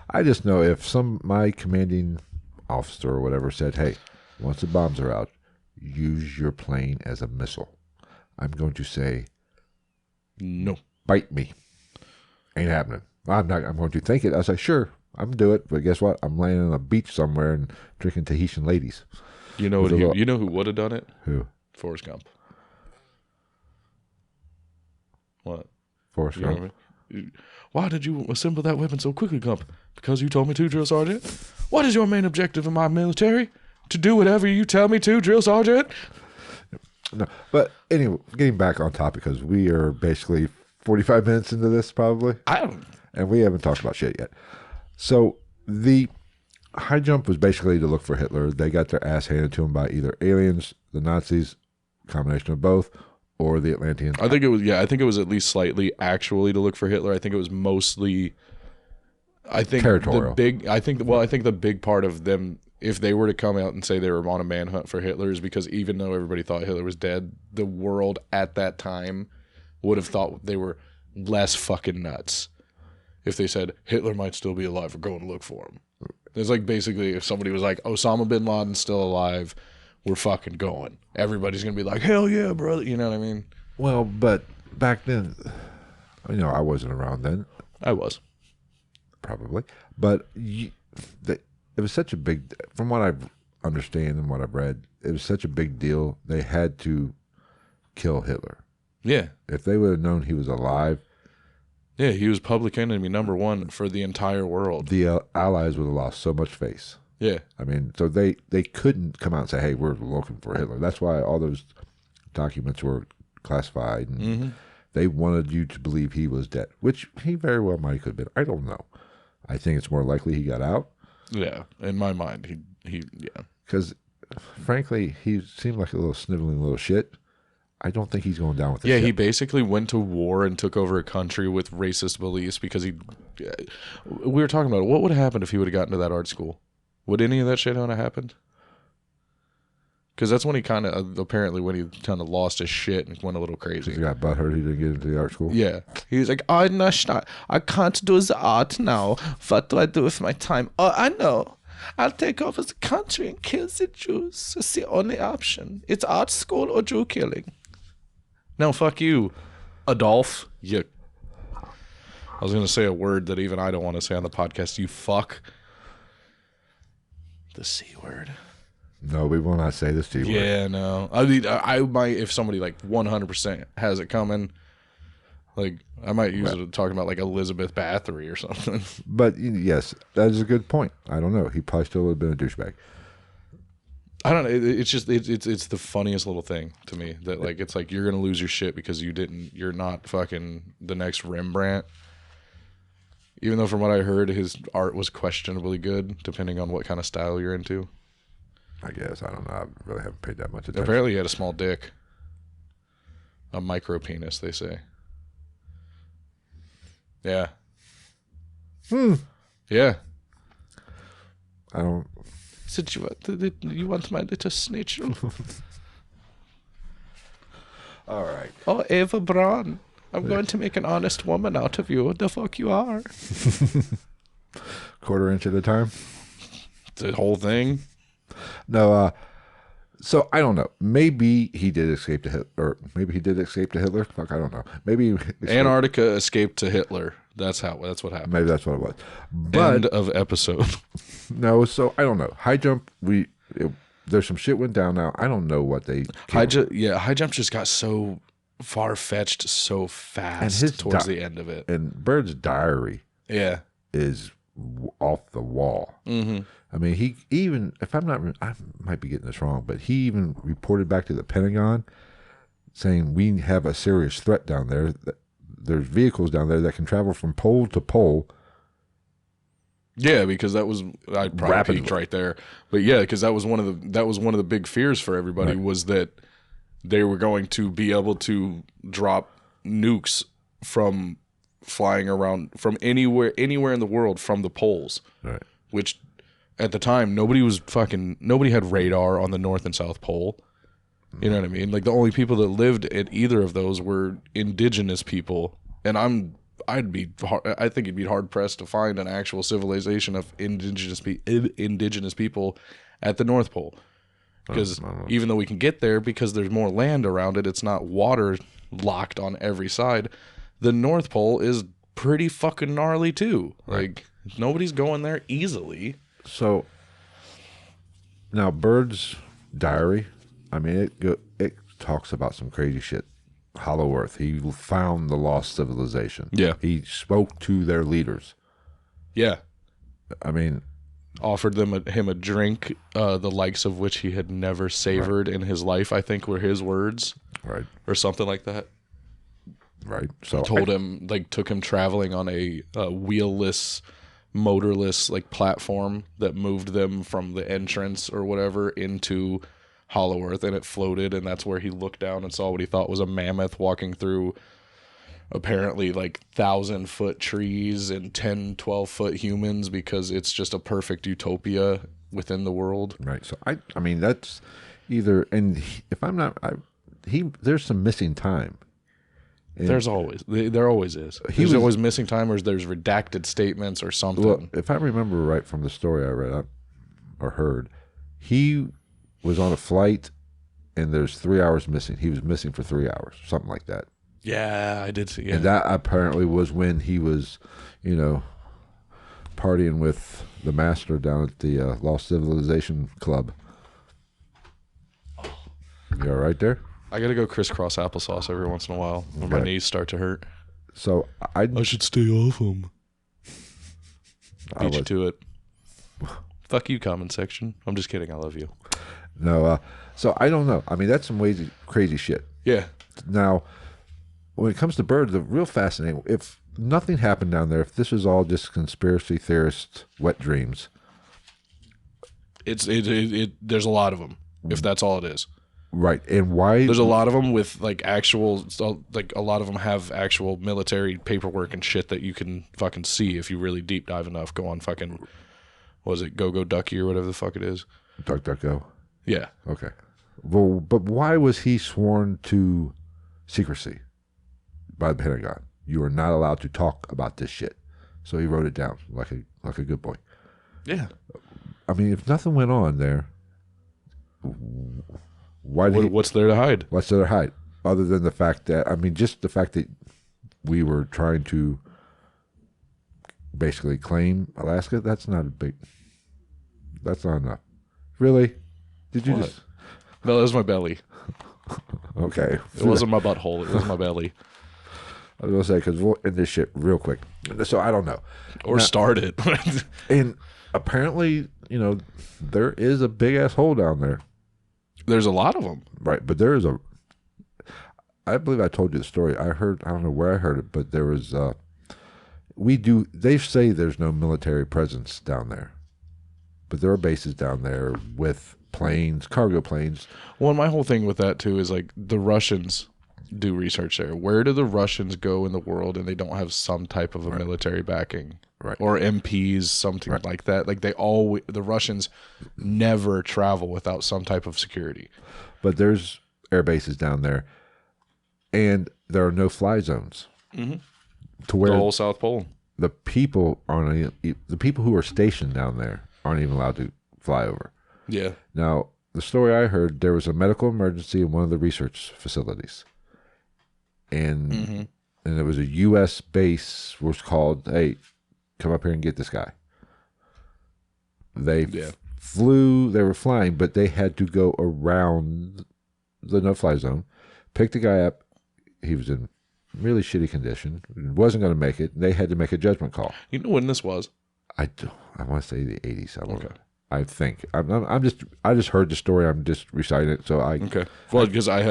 I just know if my commanding officer or whatever said, hey, once the bombs are out, use your plane as a missile, I'm going to say, no. Bite me. Ain't happening. I'm going to think it. I was like, sure, I'm going to do it. But guess what? I'm laying on a beach somewhere and drinking Tahitian ladies. You know who would have done it? Who? Forrest Gump. What? Forrest Gump. Know what I mean? Why did you assemble that weapon so quickly, Gump? Because you told me to, Drill Sergeant? What is your main objective in my military? To do whatever you tell me to, Drill Sergeant? No, but anyway, getting back on topic, because we are basically 45 minutes into this probably. And we haven't talked about shit yet. So the high jump was basically to look for Hitler. They got their ass handed to them by either aliens, the Nazis, combination of both, or the Atlanteans. I think it was at least slightly actually to look for Hitler. I think it was mostly, territorial. I think the big part of them, if they were to come out and say they were on a manhunt for Hitler, is because even though everybody thought Hitler was dead, the world at that time would have thought they were less fucking nuts if they said Hitler might still be alive. We're going to look for him. It's like basically if somebody was like, Osama bin Laden's still alive, we're fucking going. Everybody's going to be like, hell yeah, brother. You know what I mean? Well, but back then, I wasn't around then. I was. Probably. But it was such a big, from what I understand and what I've read, it was such a big deal. They had to kill Hitler. Yeah. If they would have known he was alive. Yeah, he was public enemy number one for the entire world. The Allies would have lost so much face. Yeah. I mean, so they couldn't come out and say, hey, we're looking for Hitler. That's why all those documents were classified. And they wanted you to believe he was dead, which he very well might have been. I don't know. I think it's more likely he got out. Yeah, in my mind, he Because, frankly, he seemed like a little sniveling little shit. I don't think he's going down with this shit. He basically went to war and took over a country with racist beliefs because we were talking about it. What would have happened if he would have gotten to that art school? Would any of that shit have happened? Because that's when he kind of, apparently when he kind of lost his shit and went a little crazy. He got butthurt he didn't get into the art school. Yeah. He was like, oh, no, I can't do the art now. What do I do with my time? Oh, I know. I'll take over the country and kill the Jews. It's the only option. It's art school or Jew killing. No, fuck you, Adolf. You. I was going to say a word that even I don't want to say on the podcast. You fuck. The C word. No, we will not say this to you. Yeah, no. I mean, I might, if somebody like 100% has it coming, like I might use it to talk about like Elizabeth Bathory or something. But yes, that is a good point. I don't know. He probably still would have been a douchebag. I don't know. It's just it's the funniest little thing to me that like it's like you're gonna lose your shit because you're not fucking the next Rembrandt. Even though from what I heard, his art was questionably good, depending on what kind of style you're into. I guess. I don't know. I really haven't paid that much attention. Apparently he had a small dick. A micro penis, they say. Yeah. Yeah. I don't... Said you want my little snitchel? All right. Oh, Eva Braun. I'm going to make an honest woman out of you. The fuck you are. Quarter inch at a time? The whole thing? No, so I don't know. Maybe he did escape to Hitler, or maybe he did escape to Hitler. Fuck, I don't know. Maybe Antarctica escaped to Hitler. That's what happened. Maybe that's what it was. But end of episode. No, so I don't know. High jump, there's some shit went down now. I don't know what they... High jump just got so far-fetched so fast towards the end of it. And Byrd's diary is off the wall. Mm-hmm. I mean, he even, if I'm not, I might be getting this wrong, but he even reported back to the Pentagon saying we have a serious threat down there. There's vehicles down there that can travel from pole to pole. Yeah, because that was I probably peaked right there. But yeah, because that was one of the big fears for everybody was that they were going to be able to drop nukes from flying around from anywhere in the world from the poles. Right. Which at the time nobody had radar on the North and South Pole. You know what I mean? Like the only people that lived at either of those were indigenous people. And I think it'd be hard pressed to find an actual civilization of indigenous people at the North Pole. Because even though we can get there, because there's more land around it, it's not water locked on every side. The North Pole is pretty fucking gnarly too. Right. Like nobody's going there easily. So now Byrd's diary, I mean, it talks about some crazy shit. Hollow Earth. He found the lost civilization. Yeah. He spoke to their leaders. Yeah. I mean, offered him a drink, the likes of which he had never savored in his life, I think were his words. Right. Or something like that. Right. So took him traveling on a wheelless, motorless like platform that moved them from the entrance or whatever into Hollow Earth, and it floated, and that's where he looked down and saw what he thought was a mammoth walking through apparently like 1,000-foot trees and 10-12-foot humans, because it's just a perfect utopia within the world. Right. So I mean that's either, and if I'm not, there's some missing time. And there always is. There's always missing time, or there's redacted statements or something. Well, if I remember right from the story I read or heard, he was on a flight and there's 3 hours missing. He was missing for 3 hours, something like that. Yeah, I did see. Yeah. And that apparently was when he was, partying with the master down at the Lost Civilization Club. You all right there? I gotta go crisscross applesauce every once in a while when my knees start to hurt. So I should stay off them. Beat you to it. Fuck you, comment section. I'm just kidding. I love you. No, so I don't know. I mean, that's some crazy shit. Yeah. Now, when it comes to Byrd, the real fascinating, if nothing happened down there, if this was all just conspiracy theorist wet dreams. There's a lot of them, if that's all it is. Right. And why? There's a lot of them with like a lot of them have actual military paperwork and shit that you can fucking see if you really deep dive enough. Go on fucking, what was it, Go Ducky or whatever the fuck it is? DuckDuckGo. Yeah. Okay. Well, but why was he sworn to secrecy by the Pentagon? You are not allowed to talk about this shit. So he wrote it down like a good boy. Yeah. I mean, if nothing went on there, What's there to hide? What's there to hide? Other than the fact that, I mean, just the fact that we were trying to basically claim Alaska, that's not enough. Really? Did you What? just? No, that was my belly. Okay. It wasn't my butthole. It was my belly. I was going to say, because we'll end this shit real quick. So I don't know. Or start it. And apparently, there is a big ass hole down there. There's a lot of them. Right. But there is I believe I told you the story. I don't know where I heard it, but there was, they say there's no military presence down there. But there are bases down there with planes, cargo planes. Well, and my whole thing with that, too, is like the Russians do research there. Where do the Russians go in the world and they don't have some type of a military backing? Right. Or MPs, something like that. Like the Russians never travel without some type of security. But there's air bases down there, and there are no fly zones. Mm-hmm. To where the whole South Pole. The people who are stationed down there aren't even allowed to fly over. Yeah. Now, the story I heard, there was a medical emergency in one of the research facilities. And and it was a U.S. base was called, hey, come up here and get this guy. They were flying, but they had to go around the no-fly zone, pick the guy up. He was in really shitty condition, wasn't going to make it. They had to make a judgment call. You know when this was? I want to say the 80s. I think. I just heard the story. I'm just reciting it. So okay. Well, because I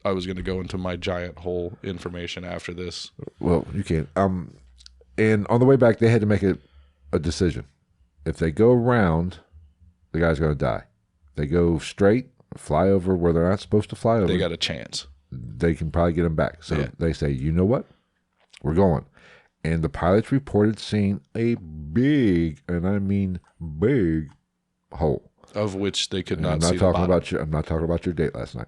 was going to go into my giant hole information after this. Well, you can't. And on the way back, they had to make a decision. If they go around, the guy's going to die. They go straight, fly over where they're not supposed to fly over. They got a chance. They can probably get him back. So they say, you know what? We're going. And the pilots reported seeing a big, and I mean big, hole. Of which they could not I'm see not talking the bottom. I'm not talking about your date last night.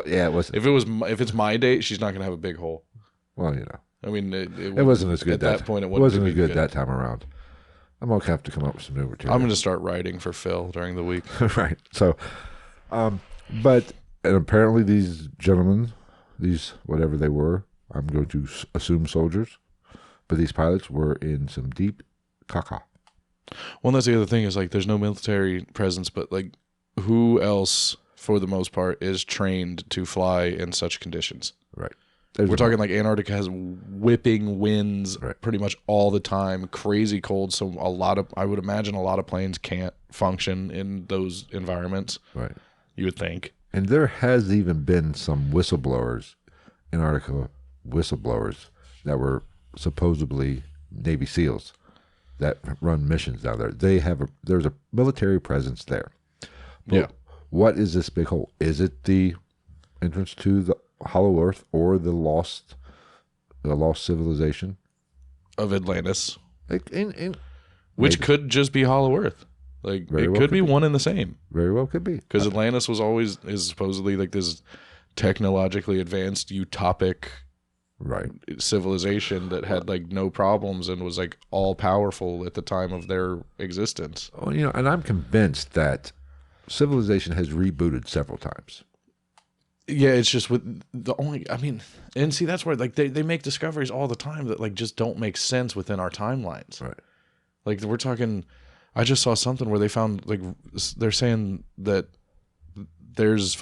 Yeah, it was. If it's my date, she's not going to have a big hole. Well, I mean, it wasn't as good at that point. It wasn't as good that time around. I'm gonna have to come up with some new material. I'm going to start writing for Phil during the week. Right. So, but and apparently these gentlemen, these whatever they were, I'm going to assume soldiers, but these pilots were in some deep caca. Well, and that's the other thing is like there's no military presence, but like who else, for the most part, is trained to fly in such conditions? Right. We're talking like Antarctica has whipping winds pretty much all the time, crazy cold. So I would imagine a lot of planes can't function in those environments. Right. You would think. And there has even been some whistleblowers, Antarctica whistleblowers, that were supposedly Navy SEALs that run missions down there. There's a military presence there. But what is this big hole? Is it the entrance to the Hollow Earth or the lost civilization of Atlantis, which could just be Hollow Earth? Like it could be one and the same. Very well could be, because Atlantis is supposedly like this technologically advanced utopic civilization that had like no problems and was like all powerful at the time of their existence. Oh, and I'm convinced that civilization has rebooted several times. Yeah, it's just and see, that's where like they make discoveries all the time that like just don't make sense within our timelines. Right. Like we're talking, I just saw something where they found like they're saying that there was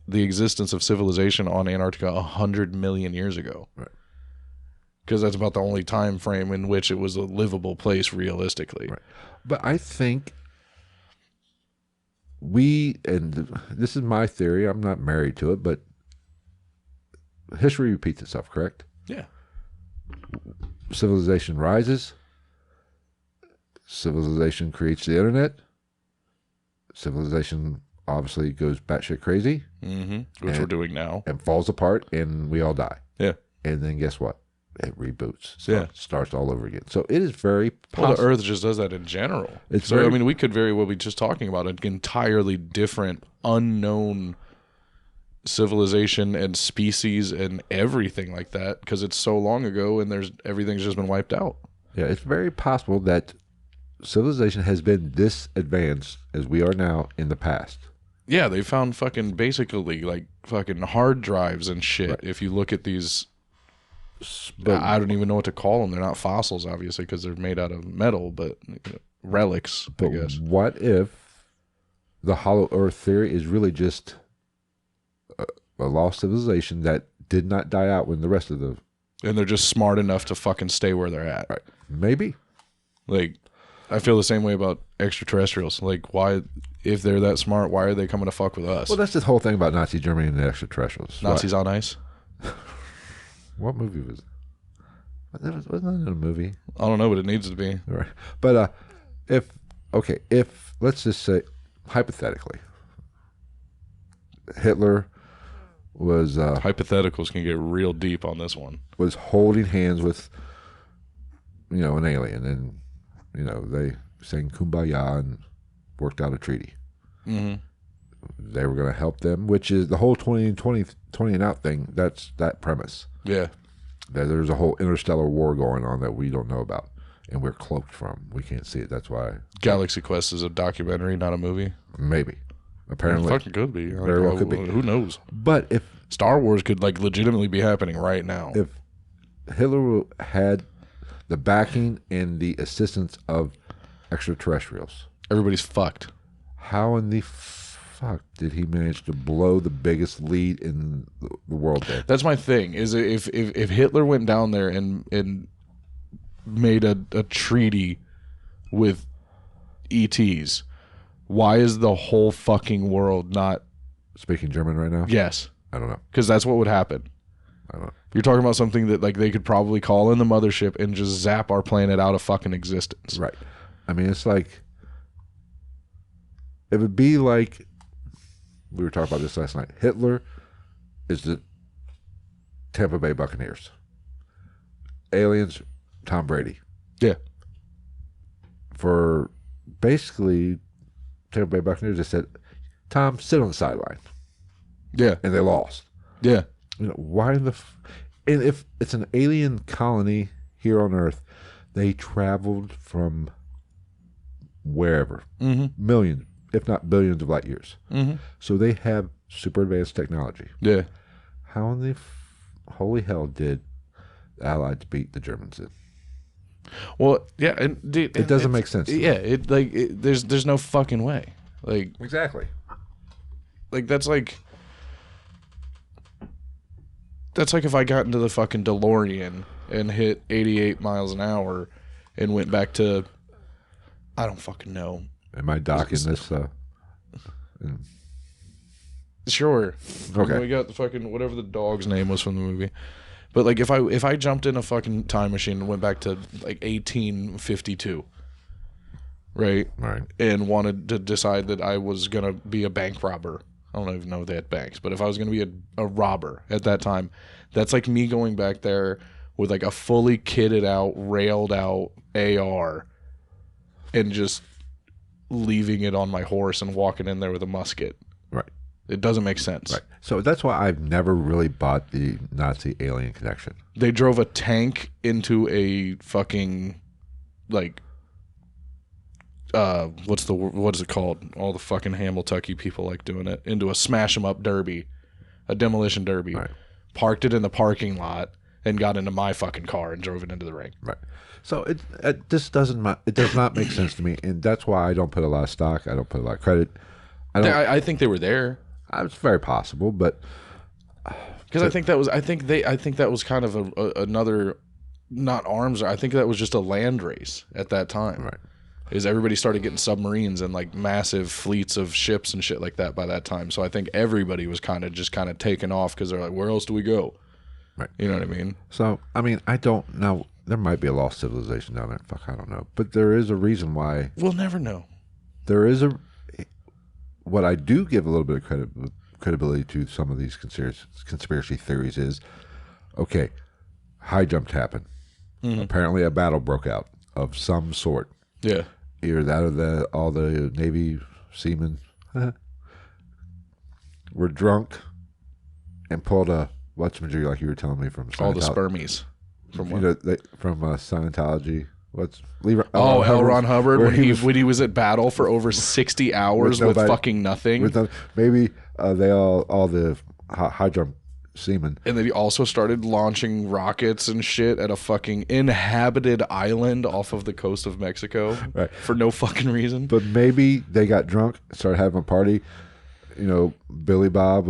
the existence of civilization on Antarctica 100 million years ago. Right. Because that's about the only time frame in which it was a livable place realistically. Right. But I think and this is my theory, I'm not married to it, but history repeats itself, correct? Yeah. Civilization rises. Civilization creates the internet. Civilization obviously goes batshit crazy. Mm-hmm. Which we're doing now. And falls apart, and we all die. Yeah. And then guess what? it reboots. Yeah. Starts all over again. So it is very possible. Well, the Earth just does that in general. I mean, we could very well be just talking about an entirely different, unknown civilization and species and everything like that because it's so long ago and everything's just been wiped out. Yeah, it's very possible that civilization has been this advanced as we are now in the past. Yeah, they found fucking basically like fucking hard drives and shit. Right. If you look at these, But I don't even know what to call them. They're not fossils, obviously, because they're made out of metal, but relics, I guess. What if the hollow earth theory is really just a lost civilization that did not die out when the rest of the... And they're just smart enough to fucking stay where they're at. Right. Maybe. Like, I feel the same way about extraterrestrials. Like, why, if they're that smart, why are they coming to fuck with us? Well, that's the whole thing about Nazi Germany and the extraterrestrials. Nazis on ice? What movie was it? Wasn't that in a movie? I don't know, but it needs to be. Right. But if let's just say, hypothetically, Hitler was... Hypotheticals can get real deep on this one. Was holding hands with, an alien, and, they sang Kumbaya and worked out a treaty. Mm-hmm. They were going to help them, which is the whole 20 and out thing. That's that premise. Yeah. That there's a whole interstellar war going on that we don't know about, and we're cloaked from. We can't see it. That's why Galaxy Quest is a documentary, not a movie. Maybe. Apparently. It fucking could be. Very well could be. Who knows? But if Star Wars could like legitimately be happening right now. If Hitler had the backing and the assistance of extraterrestrials, everybody's fucked. How in the fuck did he manage to blow the biggest lead in the world then? That's my thing. Is if Hitler went down there and made a treaty with ETs, why is the whole fucking world not speaking German right now? Yes. I don't know. Because that's what would happen. I don't know. You're talking about something that like they could probably call in the mothership and just zap our planet out of fucking existence. Right. I mean, it's like, it would be like, we were talking about this last night. Hitler is the Tampa Bay Buccaneers. Aliens, Tom Brady. Yeah. For basically, Tampa Bay Buccaneers just said, Tom, sit on the sideline. Yeah. And they lost. Yeah. Why the... And if it's an alien colony here on Earth, they traveled from wherever. Mm-hmm. Millions, if not billions of light years. Mm-hmm. So they have super advanced technology. Yeah. How in the holy hell did the Allies beat the Germans in? Well, yeah, it doesn't make sense. Yeah, there's no fucking way. Like exactly. Like that's like if I got into the fucking DeLorean and hit 88 miles an hour and went back to, I don't fucking know. Am I docking this? Sure. Okay. We got the fucking whatever the dog's name was from the movie. But like if I jumped in a fucking time machine and went back to like 1852, right? Right. And wanted to decide that I was gonna be a bank robber. I don't even know if they had banks, but if I was gonna be a robber at that time, that's like me going back there with like a fully kitted out, railed out AR, and just leaving it on my horse and walking in there with a musket. Right. It doesn't make sense. Right. So that's why I've never really bought the Nazi alien connection. They drove a tank into a fucking like what is it called? All the fucking Hamiltucky people like doing it into a smash 'em up derby, a demolition derby. Right. Parked it in the parking lot and got into my fucking car and drove it into the ring. Right. So it does not make sense to me, and that's why I don't put a lot of stock. I don't put a lot of credit. I think they were there. It's very possible, but because I think that was kind of another, not arms. I think that was just a land race at that time. Right. Is everybody started getting submarines and like massive fleets of ships and shit like that by that time. So I think everybody was kind of taking off because they're like, where else do we go? Right. You know what I mean? So I mean, I don't know. There might be a lost civilization down there. Fuck, I don't know. But there is a reason why. We'll never know. There is what I do give a little bit of credibility to some of these conspiracy theories is, okay, high jump happened. Apparently, a battle broke out of some sort. Yeah. Either that or all the Navy seamen were drunk and pulled a whatchamajig, like you were telling me from Scientology. All the spermies. From what? From Scientology. L. Ron Hubbard when he was at battle for over 60 hours with fucking nothing. Maybe they all the high jump seamen. And then he also started launching rockets and shit at a fucking inhabited island off of the coast of Mexico for no fucking reason. But maybe they got drunk, started having a party. You know, Billy Bob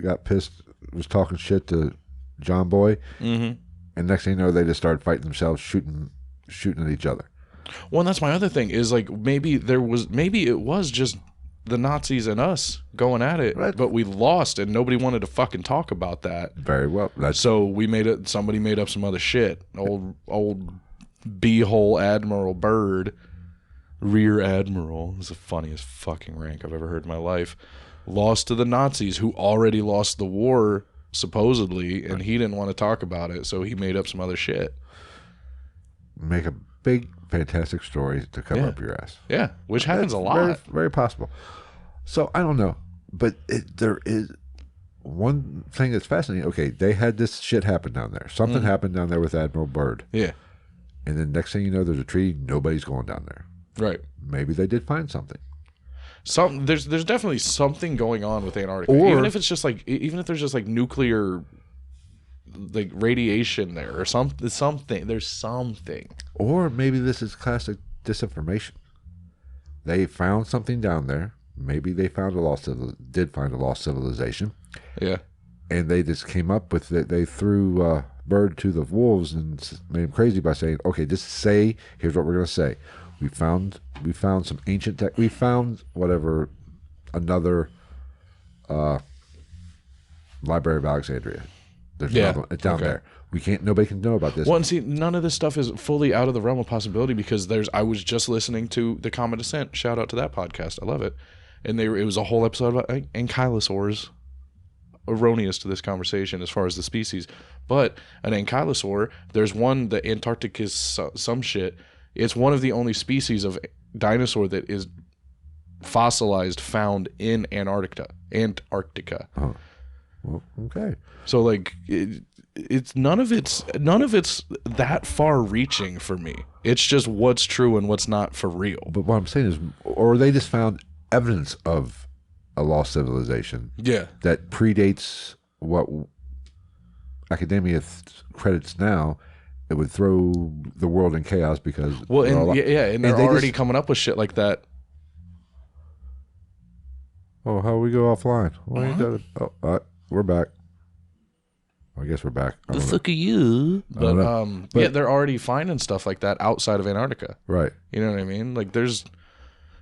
got pissed, was talking shit to John Boy. And next thing you know, they just started fighting themselves, shooting at each other. Well, and that's my other thing is like maybe it was just the Nazis and us going at it, but we lost and nobody wanted to fucking talk about that. Very well. So somebody made up some other shit. Old B-hole Admiral Byrd, Rear Admiral, is the funniest fucking rank I've ever heard in my life, lost to the Nazis who already lost the war supposedly, and he didn't want to talk about it, so he made up some other shit. Make a big, fantastic story to cover up your ass. Yeah, which happens a lot. Very, very possible. So, I don't know. But there is one thing that's fascinating. Okay, they had this shit happen down there. Something happened down there with Admiral Byrd. Yeah. And then next thing you know, there's a treaty. Nobody's going down there. Right. Maybe they did find something. There's definitely something going on with Antarctica. Even if there's just like nuclear like radiation there or something. There's something. Or maybe this is classic disinformation. They found something down there. Maybe they did find a lost civilization. Yeah. And they just came up with it. They threw Byrd to the wolves and made him crazy by saying, "Okay, just say. Here's what we're going to say. We found some ancient tech. We found whatever another Library of Alexandria. There's another one. It's down there. Nobody can know about this." Well, and see, none of this stuff is fully out of the realm of possibility because I was just listening to the Common Descent. Shout out to that podcast. I love it. And it was a whole episode about ankylosaurs. Erroneous to this conversation as far as the species. But an ankylosaur, there's one, the Antarctic is some shit. It's one of the only species of dinosaur that is fossilized found in Antarctica. Oh. Well, okay. So like it's none of it's that far reaching for me. It's just what's true and what's not for real. But what I'm saying is, or they just found evidence of a lost civilization. Yeah. That predates what academia credits now. It would throw the world in chaos because and they're already coming up with shit like that. Oh, how we go offline? We're back. I guess we're back. The fuck are you? But they're already finding stuff like that outside of Antarctica. Right. You know what I mean? Like there's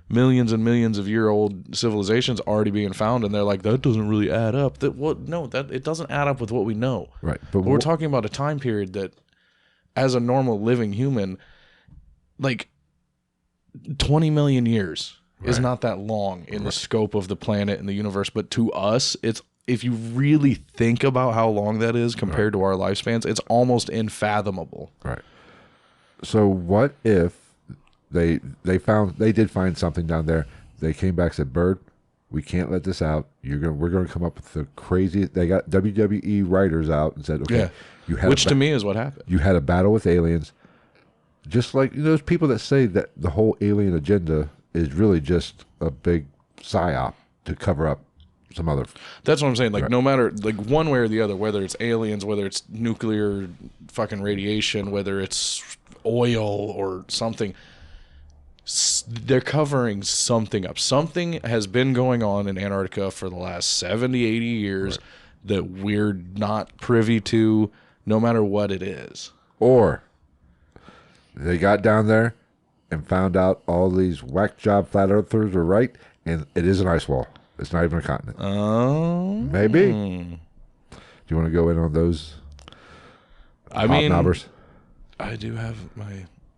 millions and millions of year old civilizations already being found, and they're like, that doesn't really add up. It doesn't add up with what we know. Right. But we're talking about a time period that, as a normal living human, like 20 million years is not that long in the scope of the planet and the universe. But to us, if you really think about how long that is compared to our lifespans, it's almost unfathomable. Right. So what if they did find something down there? They came back and said, "Byrd, we can't let this out. We're going to come up with the craziest." They got WWE writers out and said, "Okay, which to me is what happened. You had a battle with aliens." Just like those people that say that the whole alien agenda is really just a big psyop to cover up some other. That's what I'm saying. Like no matter like one way or the other, whether it's aliens, whether it's nuclear fucking radiation, whether it's oil or something, they're covering something up. Something has been going on in Antarctica for the last 70, 80 years that we're not privy to, no matter what it is. Or they got down there and found out all these whack job flat earthers were right, and it is an ice wall. It's not even a continent. Oh. Maybe. Do you want to go in on those hobnobbers? I do have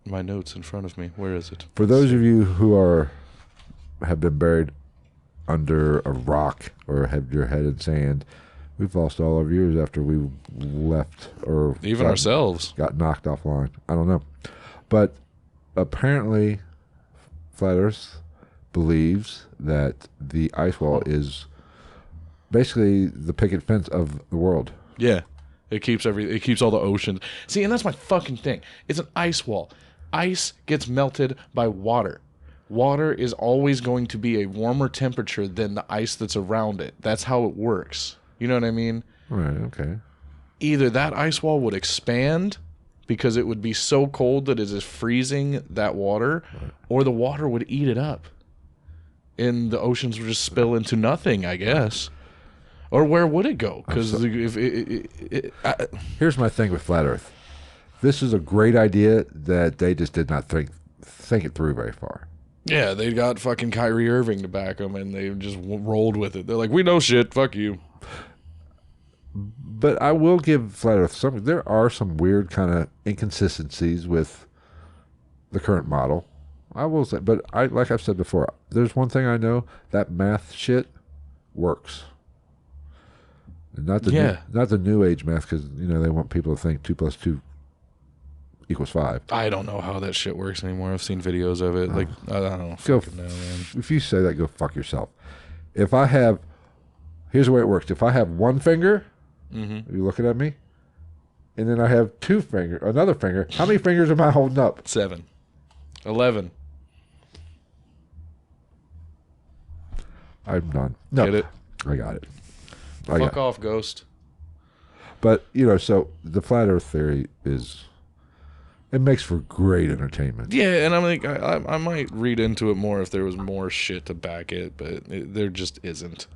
my notes in front of me. Where is it? For those of you who have been buried under a rock or have your head in sand, We've lost all our viewers after we left or Even ourselves. got knocked offline. I don't know. But apparently, Flat Earth believes that the ice wall is basically the picket fence of the world. Yeah. It keeps all the oceans. See, and that's my fucking thing. It's an ice wall. Ice gets melted by water. Water is always going to be a warmer temperature than the ice that's around it. That's how it works. You know what I mean? Right, okay. Either that ice wall would expand because it would be so cold that it is freezing that water, or the water would eat it up. And the oceans would just spill into nothing, I guess. Or where would it go? Because here's my thing with Flat Earth. This is a great idea that they just did not think it through very far. yeah, they got fucking Kyrie Irving to back them, and they just rolled with it. They're like, we know shit, fuck you. But I will give Flat Earth something. There are some weird kind of inconsistencies with the current model. I will say, but like I've said before, there's one thing I know, that math shit works. And not the new age math, because they want people to think 2 + 2 = 5. I don't know how that shit works anymore. I've seen videos of it. Like, I don't know. Fucking know, man. If you say that, go fuck yourself. If I have, here's the way it works. If I have one finger, are you looking at me? And then I have another finger. How many fingers am I holding up? 7. 11. I'm done. No, Get it? I got it. Fuck off, Ghost. But, so the Flat Earth theory it makes for great entertainment. Yeah, and I'm like, I might read into it more if there was more shit to back it, but there just isn't.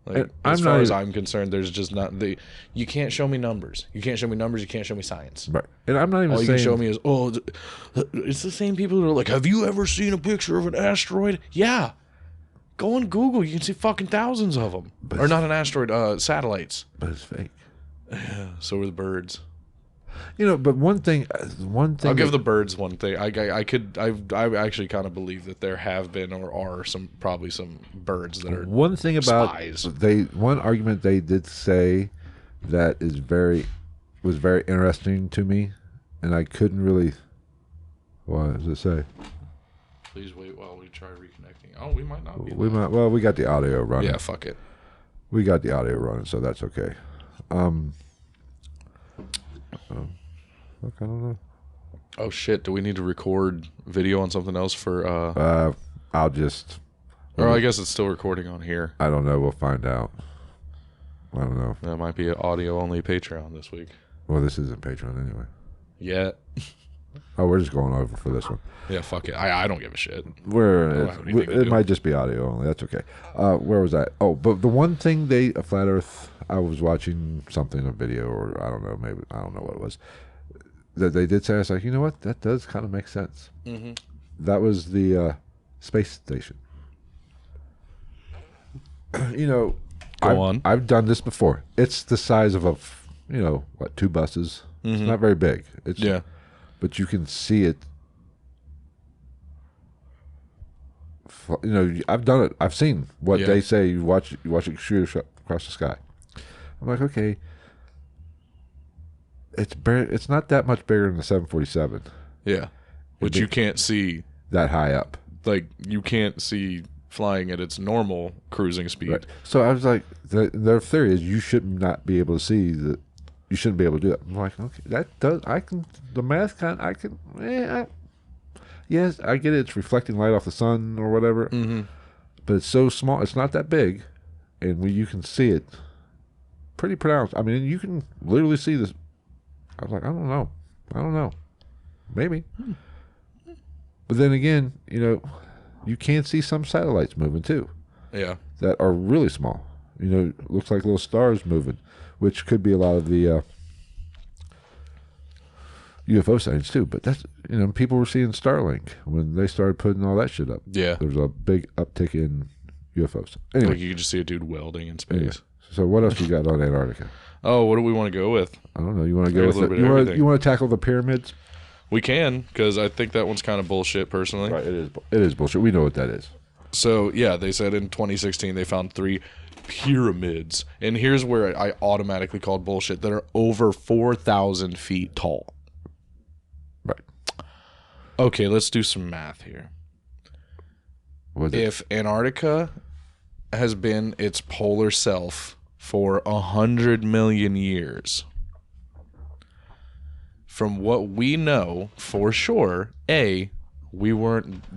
Like, as far as I'm concerned, there's just not you can't show me numbers. You can't show me numbers. You can't show me science. Right. And I'm not even All saying... you can show me is, it's the same people who are like, have you ever seen a picture of an asteroid? Yeah. Go on Google. You can see fucking thousands of them. Or not an asteroid, satellites. But it's fake. Yeah, so are the birds. But one thing... I'll give the birds one thing. I actually kind of believe that there have been or are probably some birds that are one thing about spies. One argument they did say that was very interesting to me, and I couldn't really... What does it say? Please wait while we try reconnecting. Oh, we might not be. We got the audio running. Yeah, fuck it. We got the audio running, so that's okay. Look, I don't know. Oh shit! Do we need to record video on something else for? I'll just. Or I guess it's still recording on here. I don't know. We'll find out. I don't know. That might be an audio only Patreon this week. Well, this isn't Patreon anyway. Yeah. Oh, we're just going over for this one. Yeah, fuck it. I don't give a shit. It might just be audio only. That's okay. Where was that? Oh, but the one thing Flat Earth, I was watching a video, or I don't know, maybe, I don't know what it was, that they did say, I was like, you know what? That does kind of make sense. Mm-hmm. That was the space station. Go on. I've done this before. It's the size of 2 buses. Mm-hmm. It's not very big. Yeah. But you can see it. I've done it. I've seen what they say. You watch it shoot across the sky. I'm like, okay. It's not that much bigger than the 747. Yeah, but you can't see that high up. Like, you can't see flying at its normal cruising speed. Right. So I was like, their theory is you should not be able to see that. You shouldn't be able to do that. I'm like, okay, the math yes, I get it. It's reflecting light off the sun or whatever. Mm-hmm. But it's so small. It's not that big. And you can see it pretty pronounced. I mean, you can literally see this. I was like, I don't know. Maybe. But then again, you can see some satellites moving too. Yeah. That are really small. Looks like little stars moving, which could be a lot of the UFO sightings too. But that's, people were seeing Starlink when they started putting all that shit up. Yeah. There was a big uptick in UFOs. Anyway. Like, you could just see a dude welding in space. Anyway. So what else you got on Antarctica? Oh, what do we want to go with? I don't know. You want to go with it? You want to tackle the pyramids? We can, because I think that one's kind of bullshit, personally. Right, it is bullshit. We know what that is. So, yeah, they said in 2016 they found 3 pyramids. And here's where I automatically called bullshit, that are over 4,000 feet tall. Right. Okay, let's do some math here. If Antarctica has been its polar self for 100 million years, from what we know for sure,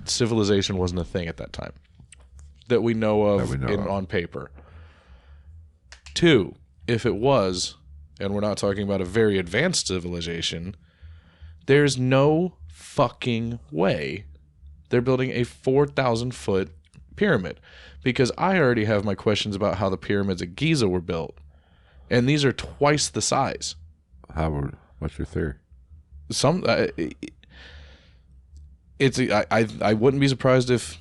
civilization wasn't a thing at that time that we know of on paper. 2, if it was, and we're not talking about a very advanced civilization, there's no fucking way they're building a 4,000-foot pyramid, because I already have my questions about how the pyramids at Giza were built, and these are twice the size. What's your theory? I wouldn't be surprised if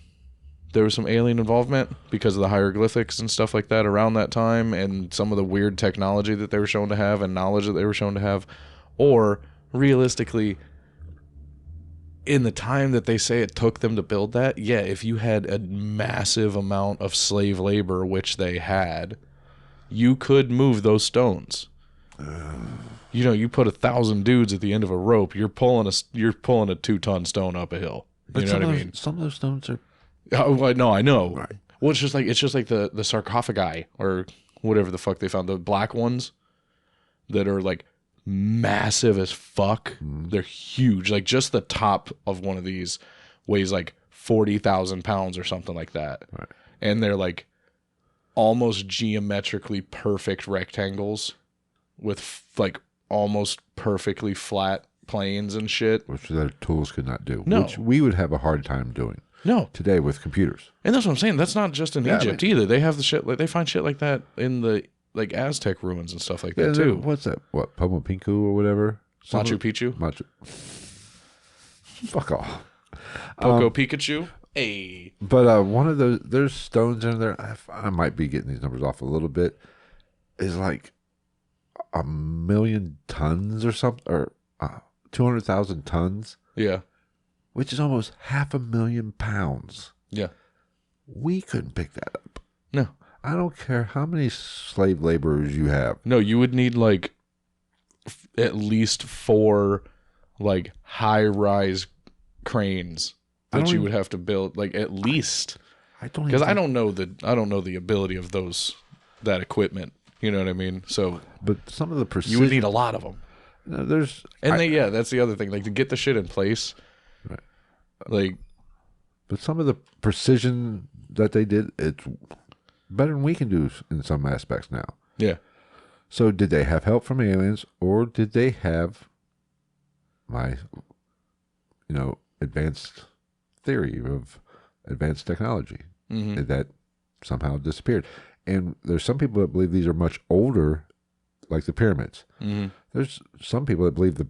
there was some alien involvement because of the hieroglyphics and stuff like that around that time, and some of the weird technology that they were shown to have and knowledge that they were shown to have, or realistically, in the time that they say it took them to build that, yeah, if you had a massive amount of slave labor, which they had, you could move those stones. You know, you put 1,000 dudes at the end of a rope, you're pulling a 2-ton stone up a hill. You know what I mean? Some of those stones are. Oh, no, I know. Right. Well, it's just like the sarcophagi or whatever the fuck they found, the black ones that are like massive as fuck. They're huge. Like, just the top of one of these weighs like 40,000 pounds or something like that. Right. And they're like almost geometrically perfect rectangles with like almost perfectly flat planes and shit. Which their tools could not do. No. Which we would have a hard time doing. No. Today with computers. And that's what I'm saying. That's not just in Egypt either. They have the shit, like they find shit like that in the like Aztec ruins and stuff like that too. What's that? What, Pueblo Pinku or whatever? Machu Picchu? Fuck off. Poco Pikachu? Hey. But one of those, there's stones in there. I might be getting these numbers off a little bit. Is like 1,000,000 tons or something, or 200,000 tons. Yeah. Which is almost 500,000 pounds. Yeah. We couldn't pick that up. No. I don't care how many slave laborers you have. No, you would need like at least 4 like high-rise cranes that you would have to build, like at least. Because I don't know the ability of that equipment. You know what I mean? So, but some of the precision, you would need a lot of them. No, that's the other thing. Like, to get the shit in place. Right. Like, but some of the precision that they did, it's better than we can do in some aspects now. Yeah. So did they have help from aliens, or did they have my, advanced theory of advanced technology that somehow disappeared? And there's some people that believe these are much older, like the pyramids. There's some people that believe the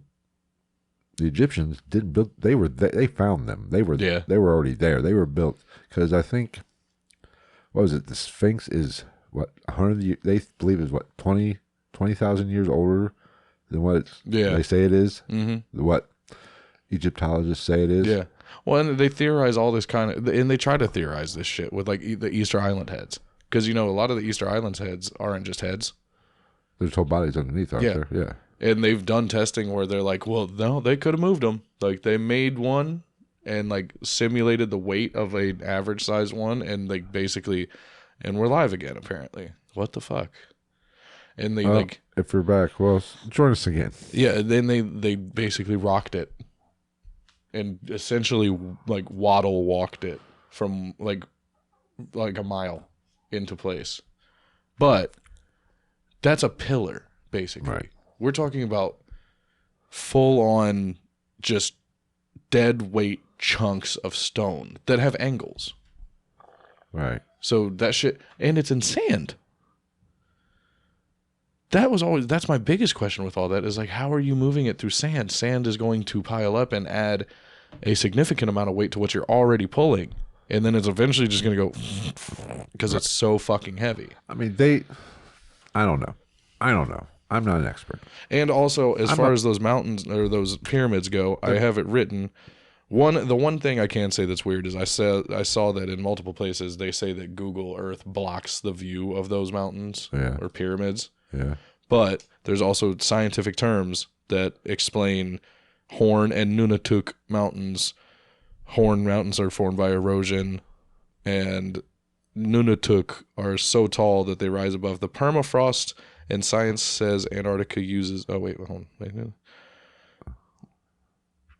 Egyptians didn't build. They found them. They were already there. They were built because I think, what was it? The Sphinx is what 100 years. They believe is what 20,000 years older than what they say it is. What Egyptologists say it is. Yeah. Well, and they theorize all this and they try to theorize this shit with like the Easter Island heads, because a lot of the Easter Island heads aren't just heads. There's whole bodies underneath, aren't there? Yeah. And they've done testing where they're like, well, no, they could have moved them. Like, they made one and like simulated the weight of an average size one, and like basically, and we're live again apparently. What the fuck? And they if we're back, well, join us again. Yeah. Then they basically rocked it, and essentially like waddle walked it from like a mile into place. But that's a pillar basically. Right. We're talking about full-on just dead weight chunks of stone that have angles. Right. So that shit, and it's in sand. That's my biggest question with all that, is like, how are you moving it through sand? Sand is going to pile up and add a significant amount of weight to what you're already pulling. And then it's eventually just going to go because it's so fucking heavy. I mean, I don't know. I'm not an expert. And also, as far as those mountains or those pyramids go, I have it written The one thing I can say that's weird is I saw that in multiple places they say that Google Earth blocks the view of those mountains or pyramids. Yeah. But there's also scientific terms that explain Horn and Nunatak mountains. Horn mountains are formed by erosion, and Nunatak are so tall that they rise above the permafrost. And science says Antarctica uses. Oh wait, hold on. Wait.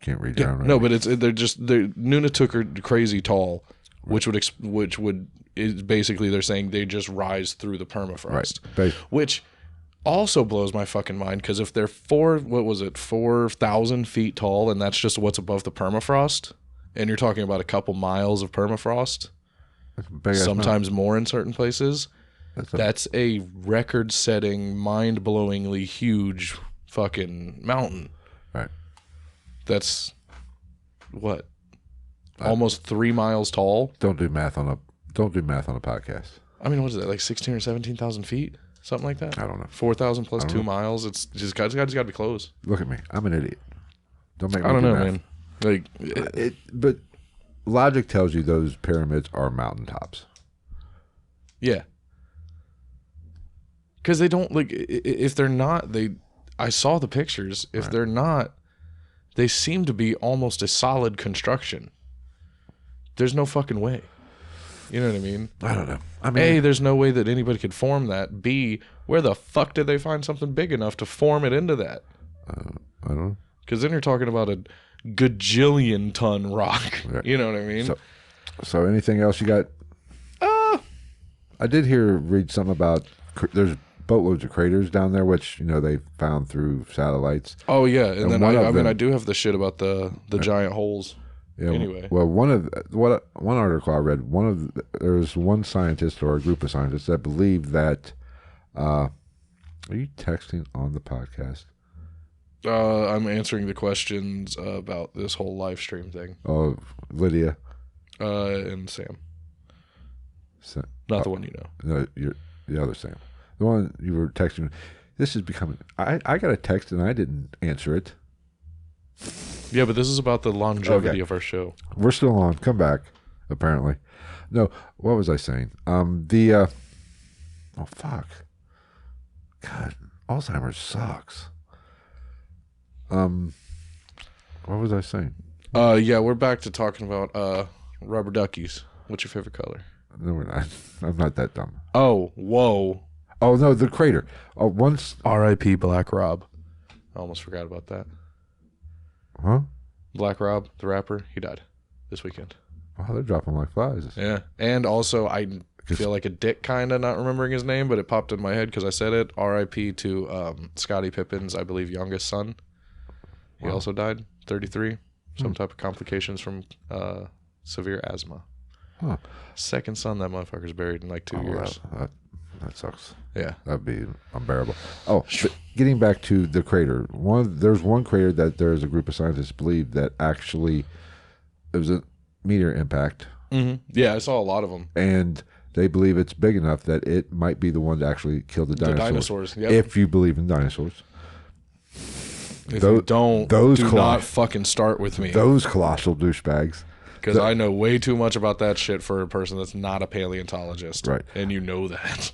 Can't read down right. No, but they're Nunatak are crazy tall, which would is basically they're saying they just rise through the permafrost, which also blows my fucking mind because if they're 4,000 feet tall and that's just what's above the permafrost, and you're talking about a couple miles of permafrost, sometimes more in certain places, that's a record-setting, mind-blowingly huge fucking mountain. Right. That's what? Almost 3 miles tall? Don't do math on a podcast. I mean, what is that? Like 16 or 17,000 feet? Something like that? I don't know. 4,000 plus 2 miles. It's just got to be close. Look at me. I'm an idiot. Don't make me I don't do know, math. man. Like but logic tells you those pyramids are mountaintops. Yeah. Because they don't if they're not, I saw the pictures. If they're not, they seem to be almost a solid construction. There's no fucking way. You know what I mean? I don't know. I mean, A, there's no way that anybody could form that. B, where the fuck did they find something big enough to form it into that? I don't know. Because then you're talking about a gajillion ton rock. Right. You know what I mean? So anything else you got? I did read something about there's boatloads of craters down there, which they found through satellites. Oh yeah, and then I do have the shit about the giant holes. Yeah. Anyway, well, one article I read, there was one scientist or a group of scientists that believed that. Are you texting on the podcast? I'm answering the questions about this whole live stream thing. Oh, Lydia. And Sam. Not the one you know. No, you're the other Sam. The one you were texting. This is becoming. I got a text and I didn't answer it. Yeah, but this is about the longevity of our show. We're still on. Come back. Apparently, no. What was I saying? Oh fuck. God, Alzheimer's sucks. What was I saying? Yeah, we're back to talking about rubber duckies. What's your favorite color? No, we're not. I'm not that dumb. Oh, whoa. Oh no, the crater. Once. R.I.P. Black Rob. I almost forgot about that. Huh? Black Rob, the rapper, he died this weekend. Wow, they're dropping like flies. Yeah, and also I feel like a dick kind of not remembering his name, but it popped in my head because I said it. R.I.P. to Scottie Pippen's, I believe, youngest son. He also died, 33. Some type of complications from severe asthma. Huh. Second son, that motherfucker's buried in like 2 years. That sucks. Yeah. That'd be unbearable. Oh, getting back to the crater. There's one crater that there's a group of scientists believe that actually it was a meteor impact. Mm-hmm. Yeah, I saw a lot of them. And they believe it's big enough that it might be the one that actually killed the dinosaurs. The dinosaurs, yep. If you believe in dinosaurs. If you don't, do not fucking start with me. Those colossal douchebags. Because I know way too much about that shit for a person that's not a paleontologist. Right. And you know that.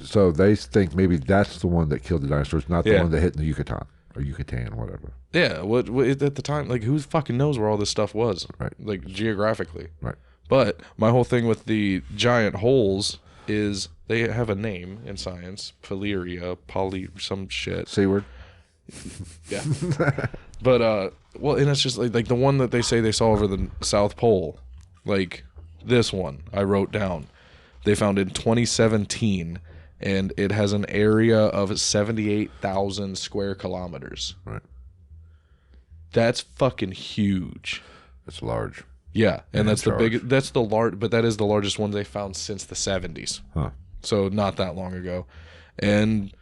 So they think maybe that's the one that killed the dinosaurs, not the one that hit in the Yucatan or Yucatan, whatever. Yeah. What at the time, like, who fucking knows where all this stuff was? Right. Like, geographically. Right. But my whole thing with the giant holes is they have a name in science. Some shit. C word? Yeah. But, well, and it's just like the one that they say they saw over the South Pole. Like, this one I wrote down. They found in 2017, and it has an area of 78,000 square kilometers. Right. That's fucking huge. It's large. Yeah, and that's the biggest. That's the large, but that is the largest one they found since the 70s. Huh. So not that long ago, and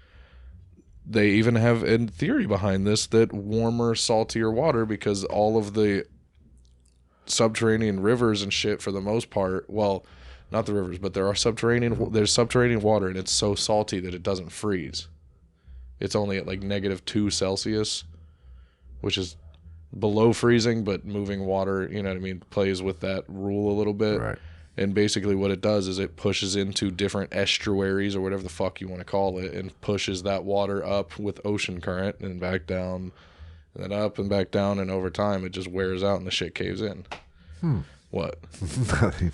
they even have a theory behind this that warmer, saltier water, because all of the subterranean rivers and shit, for the most part, well, not the rivers, but there's subterranean water, and it's so salty that it doesn't freeze. It's only at like -2 Celsius, which is below freezing, but moving water, you know what I mean, plays with that rule a little bit. Right. And basically what it does is it pushes into different estuaries or whatever the fuck you want to call it, and pushes that water up with ocean current and back down, and then up and back down, and over time it just wears out and the shit caves in. What? Nothing.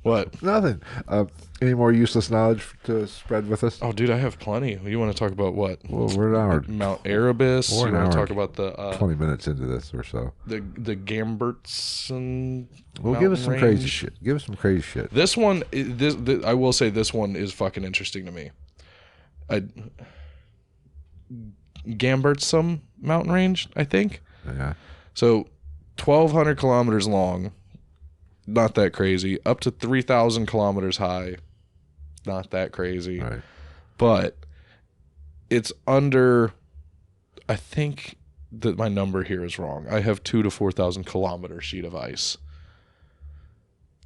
What? Nothing. Any more useless knowledge to spread with us? Oh, dude, I have plenty. You want to talk about what? Well, we're an hour, Mount Erebus. You want to talk about the 20 minutes into this or so. the Gamberts and Well, give us some crazy shit. Give us some crazy shit. This one, I will say, this one is fucking interesting to me. Gambertsum mountain range, I think. Yeah. So, 1,200 kilometers long. Not that crazy. Up to 3,000 kilometers high. Not that crazy. Right. But it's under, I think that my number here is wrong. I have 2,000 to 4,000 kilometer sheet of ice.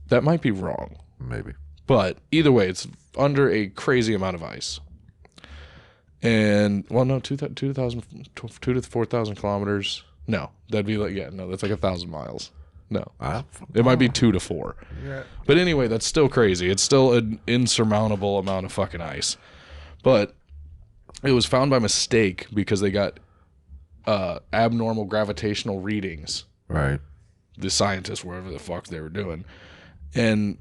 That might be wrong. Maybe. But either way, it's under a crazy amount of ice. And, well, no, 2,000 to 4,000 kilometers. No, that'd be like, yeah, no, that's like 1,000 miles. No, it might be 2 to 4. Yeah. But anyway, that's still crazy. It's still an insurmountable amount of fucking ice. But it was found by mistake because they got abnormal gravitational readings. Right. The scientists, wherever the fuck they were doing. And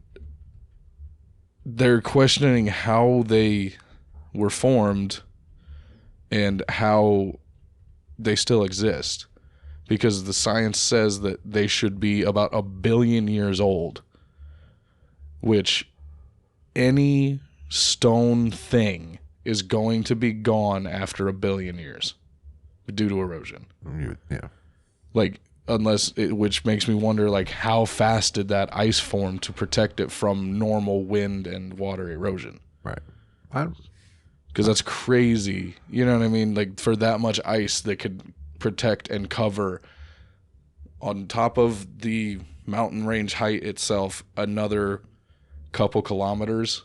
they're questioning how they were formed and how they still exist. Because the science says that they should be about 1 billion years old. Which any stone thing is going to be gone after 1 billion years due to erosion. Yeah. Like, which makes me wonder, like, how fast did that ice form to protect it from normal wind and water erosion? Right. Because that's crazy. You know what I mean? Like, for that much ice that could protect and cover on top of the mountain range height itself another couple kilometers.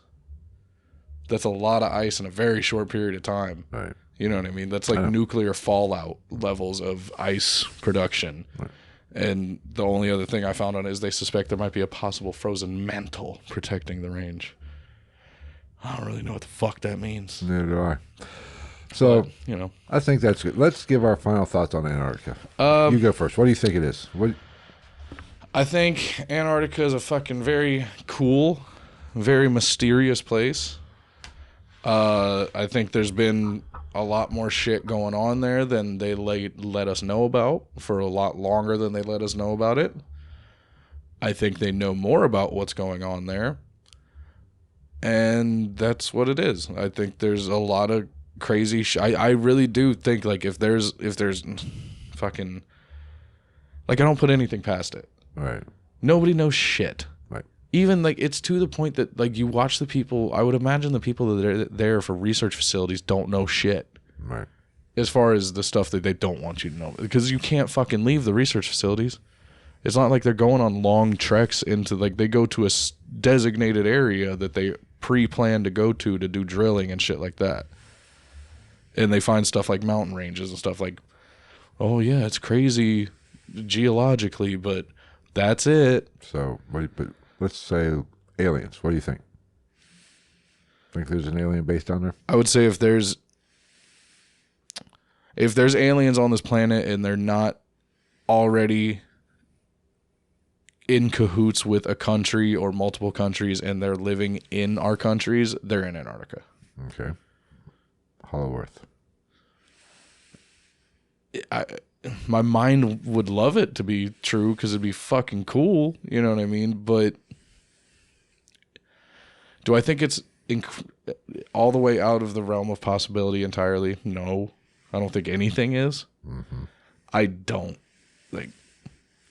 That's a lot of ice in a very short period of time. Right. You know what I mean? That's like nuclear fallout levels of ice production. Right. And the only other thing I found on it is they suspect there might be a possible frozen mantle protecting the range. I don't really know what the fuck that means. Neither do I. So, but, you know, I think that's good. Let's give our final thoughts on Antarctica. You go first. What do you think it is? I think Antarctica is a fucking very cool, very mysterious place. I think there's been a lot more shit going on there than they let us know about for a lot longer than they let us know about it. I think they know more about what's going on there. And that's what it is. I think there's a lot of crazy I really do think, like, if there's fucking, like, I don't put anything past it. Right. Nobody knows shit. Right. Even, like, it's to the point that, like, you watch the people, I would imagine the people that are there for research facilities don't know shit. Right. As far as the stuff that they don't want you to know. Because you can't fucking leave the research facilities. It's not like they're going on long treks into, like, they go to a designated area that they pre-plan to go to do drilling and shit like that. And they find stuff like mountain ranges and stuff like, oh yeah, it's crazy geologically, but that's it. So, but let's say aliens. What do you think? Think there's an alien base down there? I would say if there's aliens on this planet and they're not already in cahoots with a country or multiple countries and they're living in our countries, they're in Antarctica. Okay. Hollow Earth. My mind would love it to be true because it'd be fucking cool. You know what I mean? But do I think it's all the way out of the realm of possibility entirely? No. I don't think anything is. Mm-hmm. I don't, like,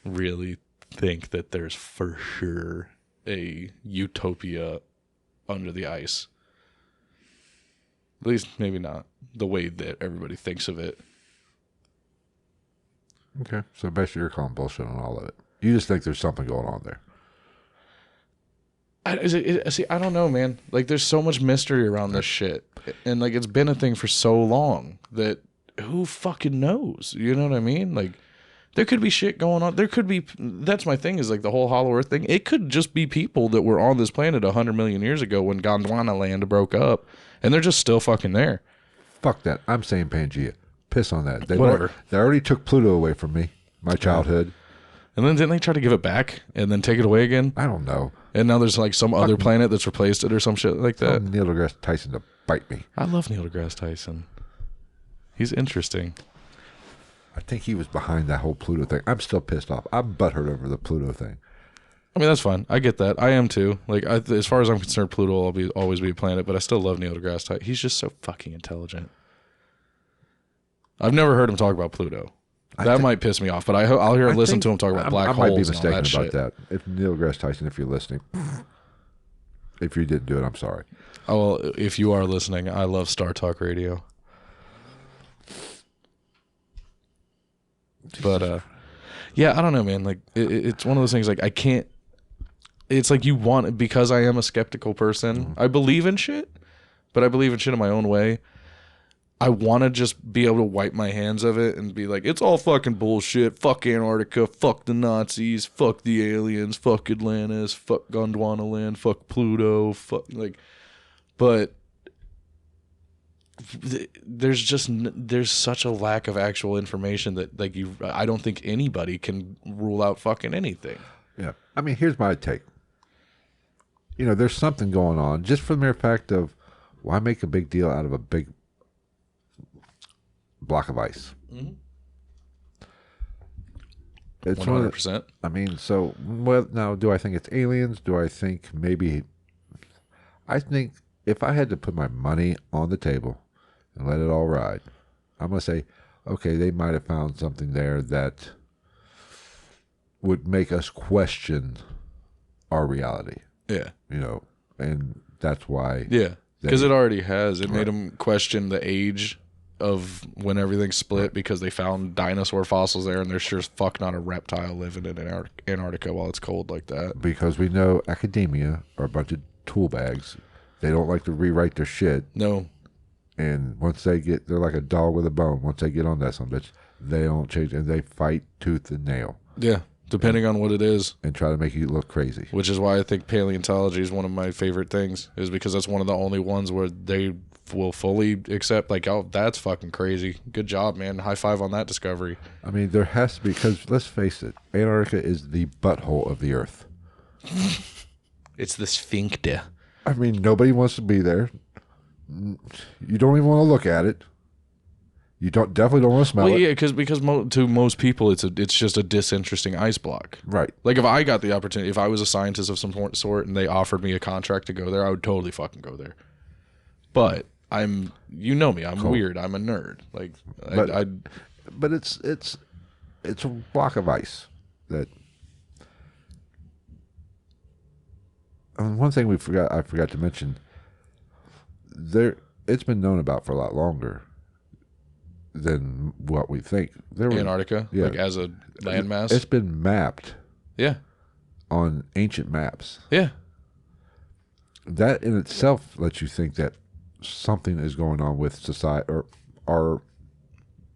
really think that there's for sure a utopia under the ice. At least maybe not the way that everybody thinks of it. Okay. So basically you're calling bullshit on all of it. You just think there's something going on there. See, I don't know, man. Like, there's so much mystery around this shit. And, like, it's been a thing for so long that who fucking knows? You know what I mean? Like, There could be shit going on. There could be. That's my thing. Is like the whole Hollow Earth thing. It could just be people that were on this planet 100 million years ago when Gondwana land broke up, and they're just still fucking there. Fuck that. I'm saying Pangea. Piss on that. Whatever. They already took Pluto away from me. My childhood. And then didn't they try to give it back and then take it away again? I don't know. And now there's like some other planet that's replaced it or some shit like that. Neil deGrasse Tyson to bite me. I love Neil deGrasse Tyson. He's interesting. I think he was behind that whole Pluto thing. I'm still pissed off. I'm butthurt over the Pluto thing. I mean, that's fine. I get that. I am too. Like, as far as I'm concerned, Pluto will always be a planet, but I still love Neil deGrasse Tyson. He's just so fucking intelligent. I've never heard him talk about Pluto. That might piss me off, but I'll listen to him talk about black holes. I might be mistaken about shit. That. If Neil deGrasse Tyson, if you're listening, if you didn't do it, I'm sorry. Oh, well, if you are listening, I love Star Talk Radio. But yeah, I don't know, man. Like it's one of those things. Like I can't. It's like you want, because I am a skeptical person. Mm-hmm. I believe in shit, but I believe in shit in my own way. I want to just be able to wipe my hands of it and be like, it's all fucking bullshit. Fuck Antarctica. Fuck the Nazis. Fuck the aliens. Fuck Atlantis. Fuck Gondwana land. Fuck Pluto. Fuck like, but there's such a lack of actual information that like I don't think anybody can rule out fucking anything. Yeah, I mean, here's my take. You know, there's something going on just for the mere fact of why make a big deal out of a big block of ice. Mm-hmm. It's 100%. I mean, so well, now do I think it's aliens? Do I think maybe? I think if I had to put my money on the table and let it all ride, I'm gonna say, okay, they might have found something there that would make us question our reality. Yeah, you know, and that's why. Yeah, because it already has. It made them question the age of when everything split because they found dinosaur fossils there, and there's sure as fuck not a reptile living in Antarctica while it's cold like that. Because we know academia are a bunch of tool bags. They don't like to rewrite their shit. No. And once they're like a dog with a bone. Once they get on that son bitch, they don't change, and they fight tooth and nail. Yeah, depending on what it is. And try to make you look crazy. Which is why I think paleontology is one of my favorite things, is because that's one of the only ones where they will fully accept, like, oh, that's fucking crazy. Good job, man. High five on that discovery. I mean, there has to be, because let's face it, Antarctica is the butthole of the Earth. It's the sphincter. I mean, nobody wants to be there. You don't even want to look at it. You definitely don't want to smell it. Yeah, because to most people, it's just a disinteresting ice block. Right. Like if I got the opportunity, if I was a scientist of some sort and they offered me a contract to go there, I would totally fucking go there. But you know me, I'm weird. I'm a nerd. Like, but it's a block of ice that. And one thing I forgot to mention. It's been known about for a lot longer than what we think. Antarctica, yeah, like as a landmass. It's been mapped. Yeah. On ancient maps. Yeah. That in itself lets you think that something is going on with society, or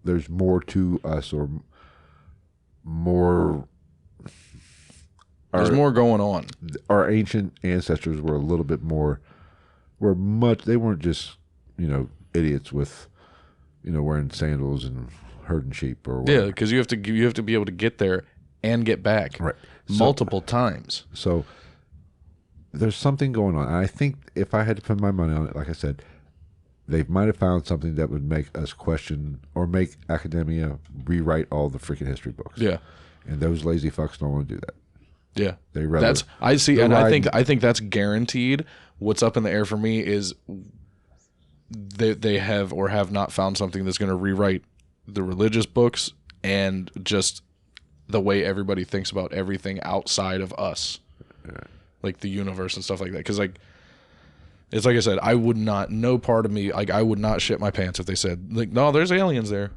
there's more to us, or more. There's more going on. Our ancient ancestors were a little bit more. They weren't just, idiots with, wearing sandals and herding sheep or whatever. Yeah, because you have to be able to get there and get back, right, multiple times. So there's something going on. And I think if I had to put my money on it, like I said, they might have found something that would make us question or make academia rewrite all the freaking history books. Yeah, and those lazy fucks don't want to do that. Yeah, I think that's guaranteed. What's up in the air for me is they have or have not found something that's going to rewrite the religious books and just the way everybody thinks about everything outside of us, like the universe and stuff like that. Because it's like I said, I would not. No part of me, I would not shit my pants if they said, like, no, there's aliens there.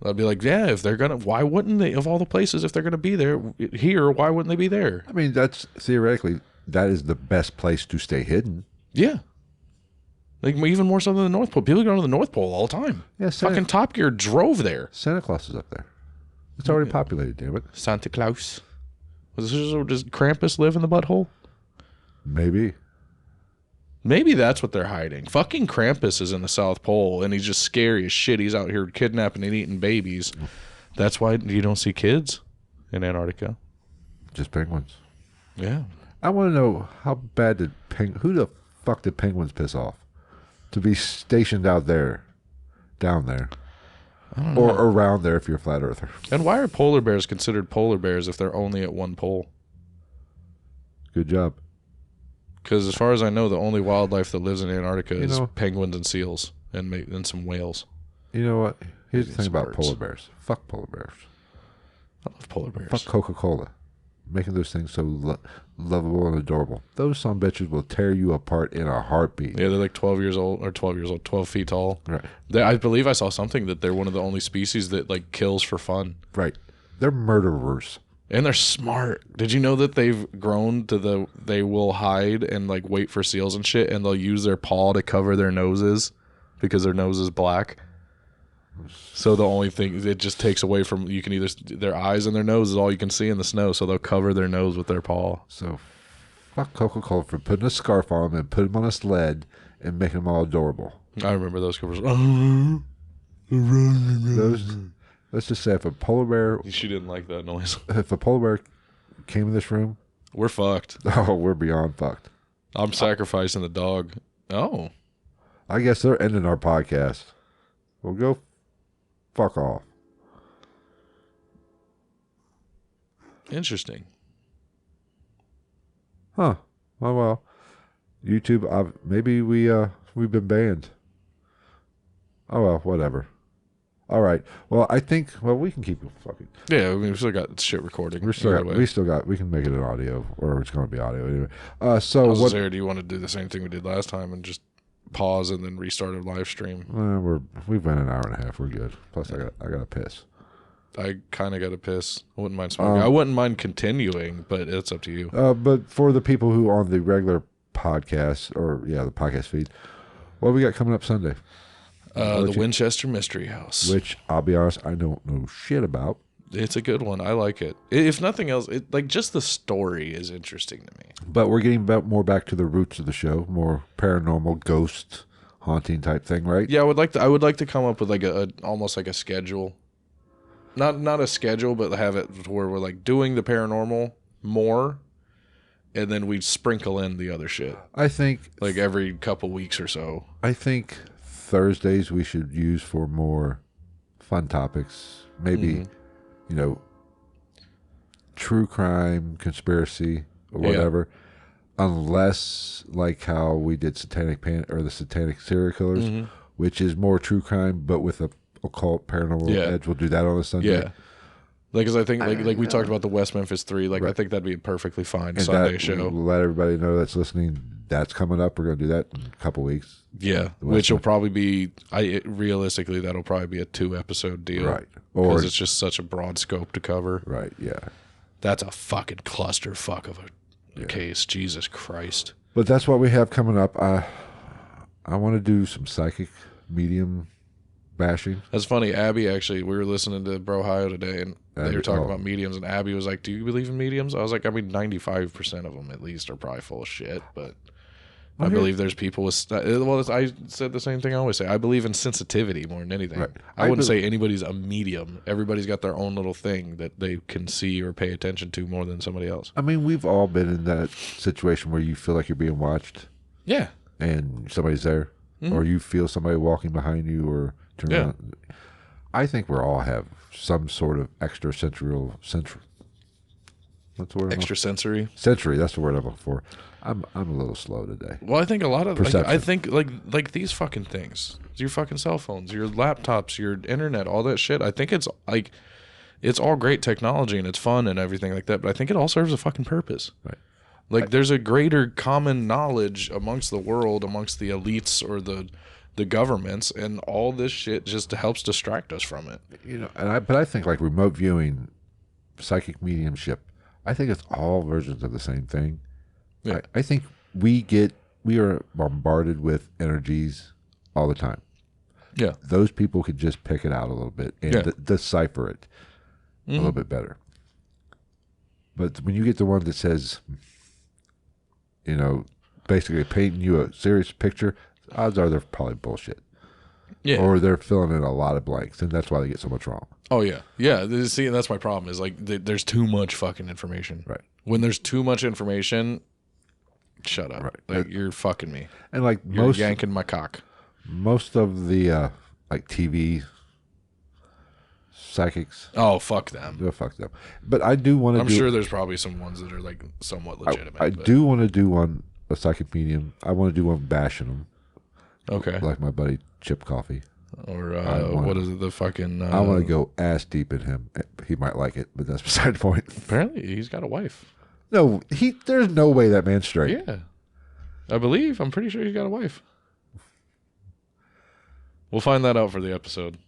I'd be like, yeah, if they're gonna, why wouldn't they? Of all the places, if they're gonna be there here, why wouldn't they be there? I mean, that's theoretically that is the best place to stay hidden. Yeah, like even more so than the North Pole. People go to the North Pole all the time. Yeah, fucking Top Gear drove there. Santa Claus is up there. It's already populated, damn it. Santa Claus. Does Krampus live in the butthole? Maybe. Maybe that's what they're hiding. Fucking Krampus is in the South Pole, and he's just scary as shit. He's out here kidnapping and eating babies. That's why you don't see kids in Antarctica. Just penguins. Yeah. I want to know how bad who the fuck did penguins piss off to be stationed out there, down there, or around there if you're a flat earther. And why are polar bears considered polar bears if they're only at one pole? Good job. Because as far as I know, the only wildlife that lives in Antarctica is penguins and seals and some whales. You know what? Here's the thing about birds. polar bears. Fuck polar bears. I love polar bears. Fuck Coca-Cola. Making those things so lovable and adorable. Those son bitches will tear you apart in a heartbeat. Yeah, they're like 12 feet tall. Right. I believe I saw something that they're one of the only species that like kills for fun. Right. They're murderers. And they're smart. Did you know that they've grown to they will hide and like wait for seals and shit, and they'll use their paw to cover their noses because their nose is black. So the only thing it just takes away from you can either their eyes and their nose is all you can see in the snow, so they'll cover their nose with their paw. So fuck Coca-Cola for putting a scarf on them and putting them on a sled and making them all adorable. I remember those covers. Those. Let's just say if a polar bear... She didn't like that noise. If a polar bear came in this room... We're fucked. Oh, we're beyond fucked. I'm sacrificing the dog. Oh. I guess they're ending our podcast. Well, go fuck off. Interesting. Huh. Well. YouTube, maybe we've been banned. Oh, well, whatever. All right. Well, I think. Well, we can keep it fucking. Yeah, I mean, we still got shit recording. We still got. We can make it an audio, or it's going to be audio anyway. So what? Do you want to do the same thing we did last time and just pause and then restart a live stream? We've been an hour and a half. We're good. Plus, I got to piss. I kind of got to piss. I wouldn't mind smoking. I wouldn't mind continuing, but it's up to you. But for the people who on the regular podcast the podcast feed, what we got coming up Sunday? The Winchester Mystery House. Which, I'll be honest, I don't know shit about. It's a good one. I like it. If nothing else, just the story is interesting to me. But we're getting more back to the roots of the show, more paranormal, ghost, haunting type thing, right? Yeah, I would like to come up with like almost like a schedule. Not a schedule, but have it where we're like doing the paranormal more, and then we sprinkle in the other shit. I think like every couple weeks or so. I think Thursdays we should use for more fun topics. Maybe, true crime, conspiracy, or whatever. Yeah. Unless like how we did the satanic serial killers, which is more true crime, but with a occult paranormal edge. We'll do that on a Sunday. Yeah. Because I think like we talked about the West Memphis 3. Like I think that'd be a perfectly fine Sunday show. We'll let everybody know that's listening. That's coming up. We're going to do that in a couple weeks. Yeah, which will probably be, realistically, that'll probably be a 2-episode deal. Right. Because it's just such a broad scope to cover. Right, yeah. That's a fucking clusterfuck of a case. Jesus Christ. But that's what we have coming up. I want to do some psychic medium bashing. That's funny. Abby, actually, we were listening to Brohio today, and they were talking about mediums, and Abby was like, do you believe in mediums? I was like, 95% of them at least are probably full of shit, but I believe there's people with... I said the same thing I always say. I believe in sensitivity more than anything. Right. I wouldn't say anybody's a medium. Everybody's got their own little thing that they can see or pay attention to more than somebody else. I mean, we've all been in that situation where you feel like you're being watched. Yeah. And somebody's there. Mm-hmm. Or you feel somebody walking behind you or turn around. I think we all have some sort of extrasensory... What's the word? Extrasensory? Sensory, that's the word I'm looking for. I'm a little slow today. Well, I think a lot of I think like these fucking things, your fucking cell phones, your laptops, your internet, all that shit. I think it's like it's all great technology and it's fun and everything like that. But I think it all serves a fucking purpose. Right. Like there's a greater common knowledge amongst the world, amongst the elites or the governments, and all this shit just helps distract us from it. But I think like remote viewing, psychic mediumship. I think it's all versions of the same thing. Yeah. I think we are bombarded with energies all the time. Yeah. Those people could just pick it out a little bit and decipher it. a little bit better. But when you get the one that says, basically painting you a serious picture, odds are they're probably bullshit. Yeah. Or they're filling in a lot of blanks, and that's why they get so much wrong. Oh, yeah. Yeah. See, that's my problem is like there's too much fucking information. Right. When there's too much information, shut up. Right. Like, you're fucking me. And like You're yanking my cock. Most of the like TV psychics. Oh, fuck them. Oh, fuck them. But I do want to I'm sure there's probably some ones that are like somewhat legitimate. I do want to do a psychic medium. I want to do one bashing them. Okay. Like my buddy Chip Coffee. Or what is it? The fucking. I want to go ass deep in him. He might like it, but that's beside the point. Apparently, he's got a wife. No, there's no way that man's straight. Yeah. I'm pretty sure he's got a wife. We'll find that out for the episode.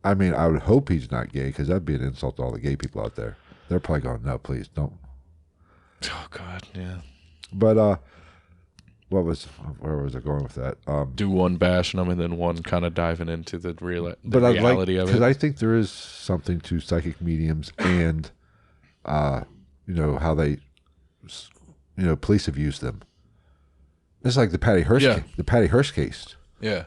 I mean, I would hope he's not gay, because that'd be an insult to all the gay people out there. They're probably going, no, please don't. Oh, God, yeah. But, where was I going with that? Do one bashing them and then one kind of diving into the reality of it. Because I think there is something to psychic mediums and, how they, police have used them. It's like the Patty Hearst case. Yeah.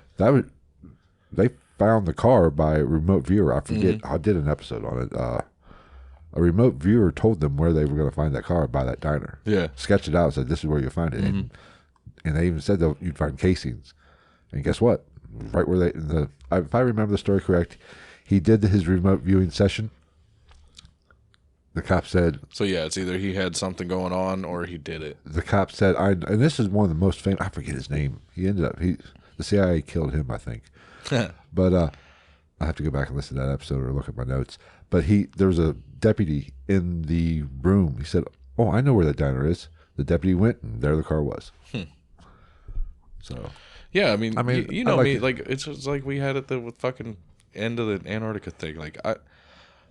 They found the car by a remote viewer. I forget. I did an episode on it. A remote viewer told them where they were going to find that car by that diner. Yeah. Sketched it out and said, this is where you'll find it. And they even said you'd find casings. And guess what? Right where if I remember the story correct, he did his remote viewing session. The cop said... So, yeah, it's either he had something going on or he did it. The cop said, and this is one of the most famous... I forget his name. He ended up... The CIA killed him, I think. But I have to go back and listen to that episode or look at my notes. But there was a deputy in the room. He said, oh, I know where that diner is. The deputy went, and there the car was. So... Yeah, I mean you know like me. Like it's just like we had at the fucking end of the Antarctica thing. Like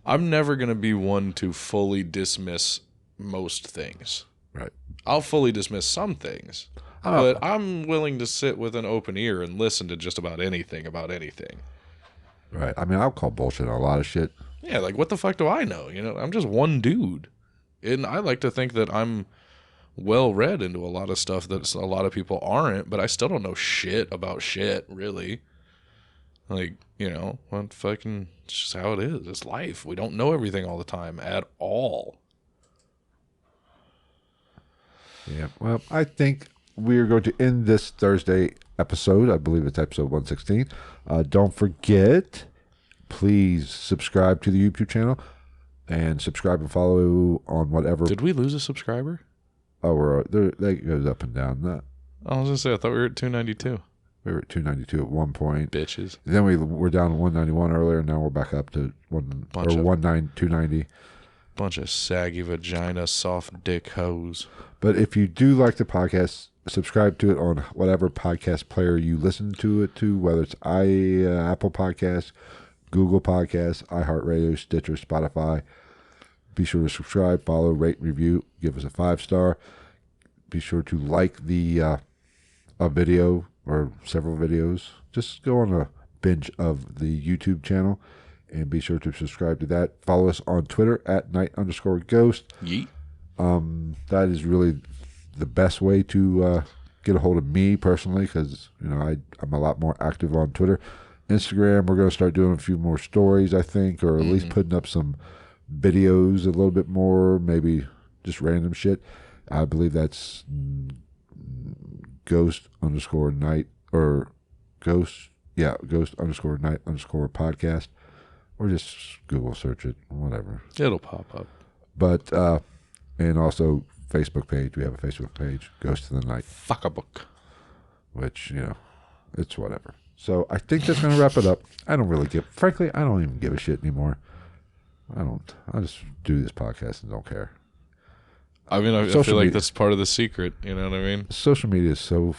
I'm never gonna be one to fully dismiss most things. Right. I'll fully dismiss some things, but I'm willing to sit with an open ear and listen to just about anything about anything. Right. I mean, I'll call bullshit on a lot of shit. Yeah, like what the fuck do I know? I'm just one dude, and I like to think that I'm well read into a lot of stuff that a lot of people aren't, but I still don't know shit about shit, really. Like, what fucking, it's just how it is. It's life. We don't know everything all the time at all. Yeah. Well, I think we're going to end this Thursday episode. I believe it's episode 116. Don't forget, please subscribe to the YouTube channel and subscribe and follow on whatever. Did we lose a subscriber? Oh, that goes up and down. I was gonna say, I thought we were at 292. We were at 292 at one point. Bitches. Then we were down to 191 earlier, and now we're back up to 290. Bunch of saggy vagina, soft dick hoes. But if you do like the podcast, subscribe to it on whatever podcast player you listen to it to, whether it's Apple Podcasts, Google Podcasts, iHeartRadio, Stitcher, Spotify. Be sure to subscribe, follow, rate, review, give us a 5-star. Be sure to like a video or several videos. Just go on a binge of the YouTube channel and be sure to subscribe to that. Follow us on Twitter at @night_ghost. Yeet. That is really the best way to get a hold of me personally, because I'm a lot more active on Twitter. Instagram, we're going to start doing a few more stories, I think, or at least putting up some videos a little bit more, maybe just random shit. I believe that's ghost_night or ghost_night_podcast, or just Google search it, whatever. It'll pop up. But and also Facebook page. We have a Facebook page, Ghost of the Night. Fuck a book. Which, it's whatever. So I think that's going to wrap it up. I don't even give a shit anymore. I just do this podcast and don't care. I mean, I feel like that's part of the secret. You know what I mean? Social media is so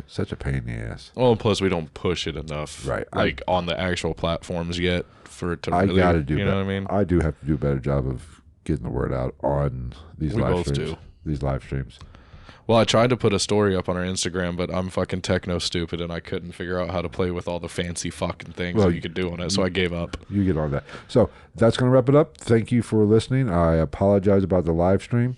such a pain in the ass. Well, plus we don't push it enough, right? Like on the actual platforms yet for it to. I really, gotta do. You know what I mean? I do have to do a better job of getting the word out on these live streams. Both do. These live streams. Well, I tried to put a story up on our Instagram, but I'm fucking techno stupid, and I couldn't figure out how to play with all the fancy fucking things that you could do on it, so I gave up. You get on that. So that's going to wrap it up. Thank you for listening. I apologize about the live stream.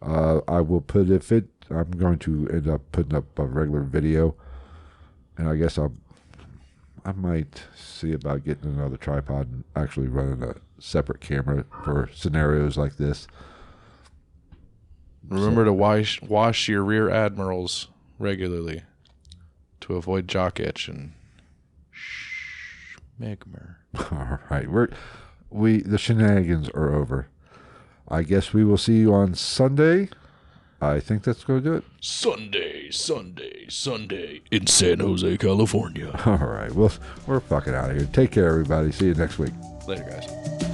I will put I'm going to end up putting up a regular video, and I guess I might see about getting another tripod and actually running a separate camera for scenarios like this. Remember to wash your rear admirals regularly to avoid jock itch and schmegmer. All right, the shenanigans are over. I guess we will see you on Sunday. I think that's going to do it. Sunday in San Jose, California. All right, we're fucking out of here. Take care, everybody. See you next week. Later, guys.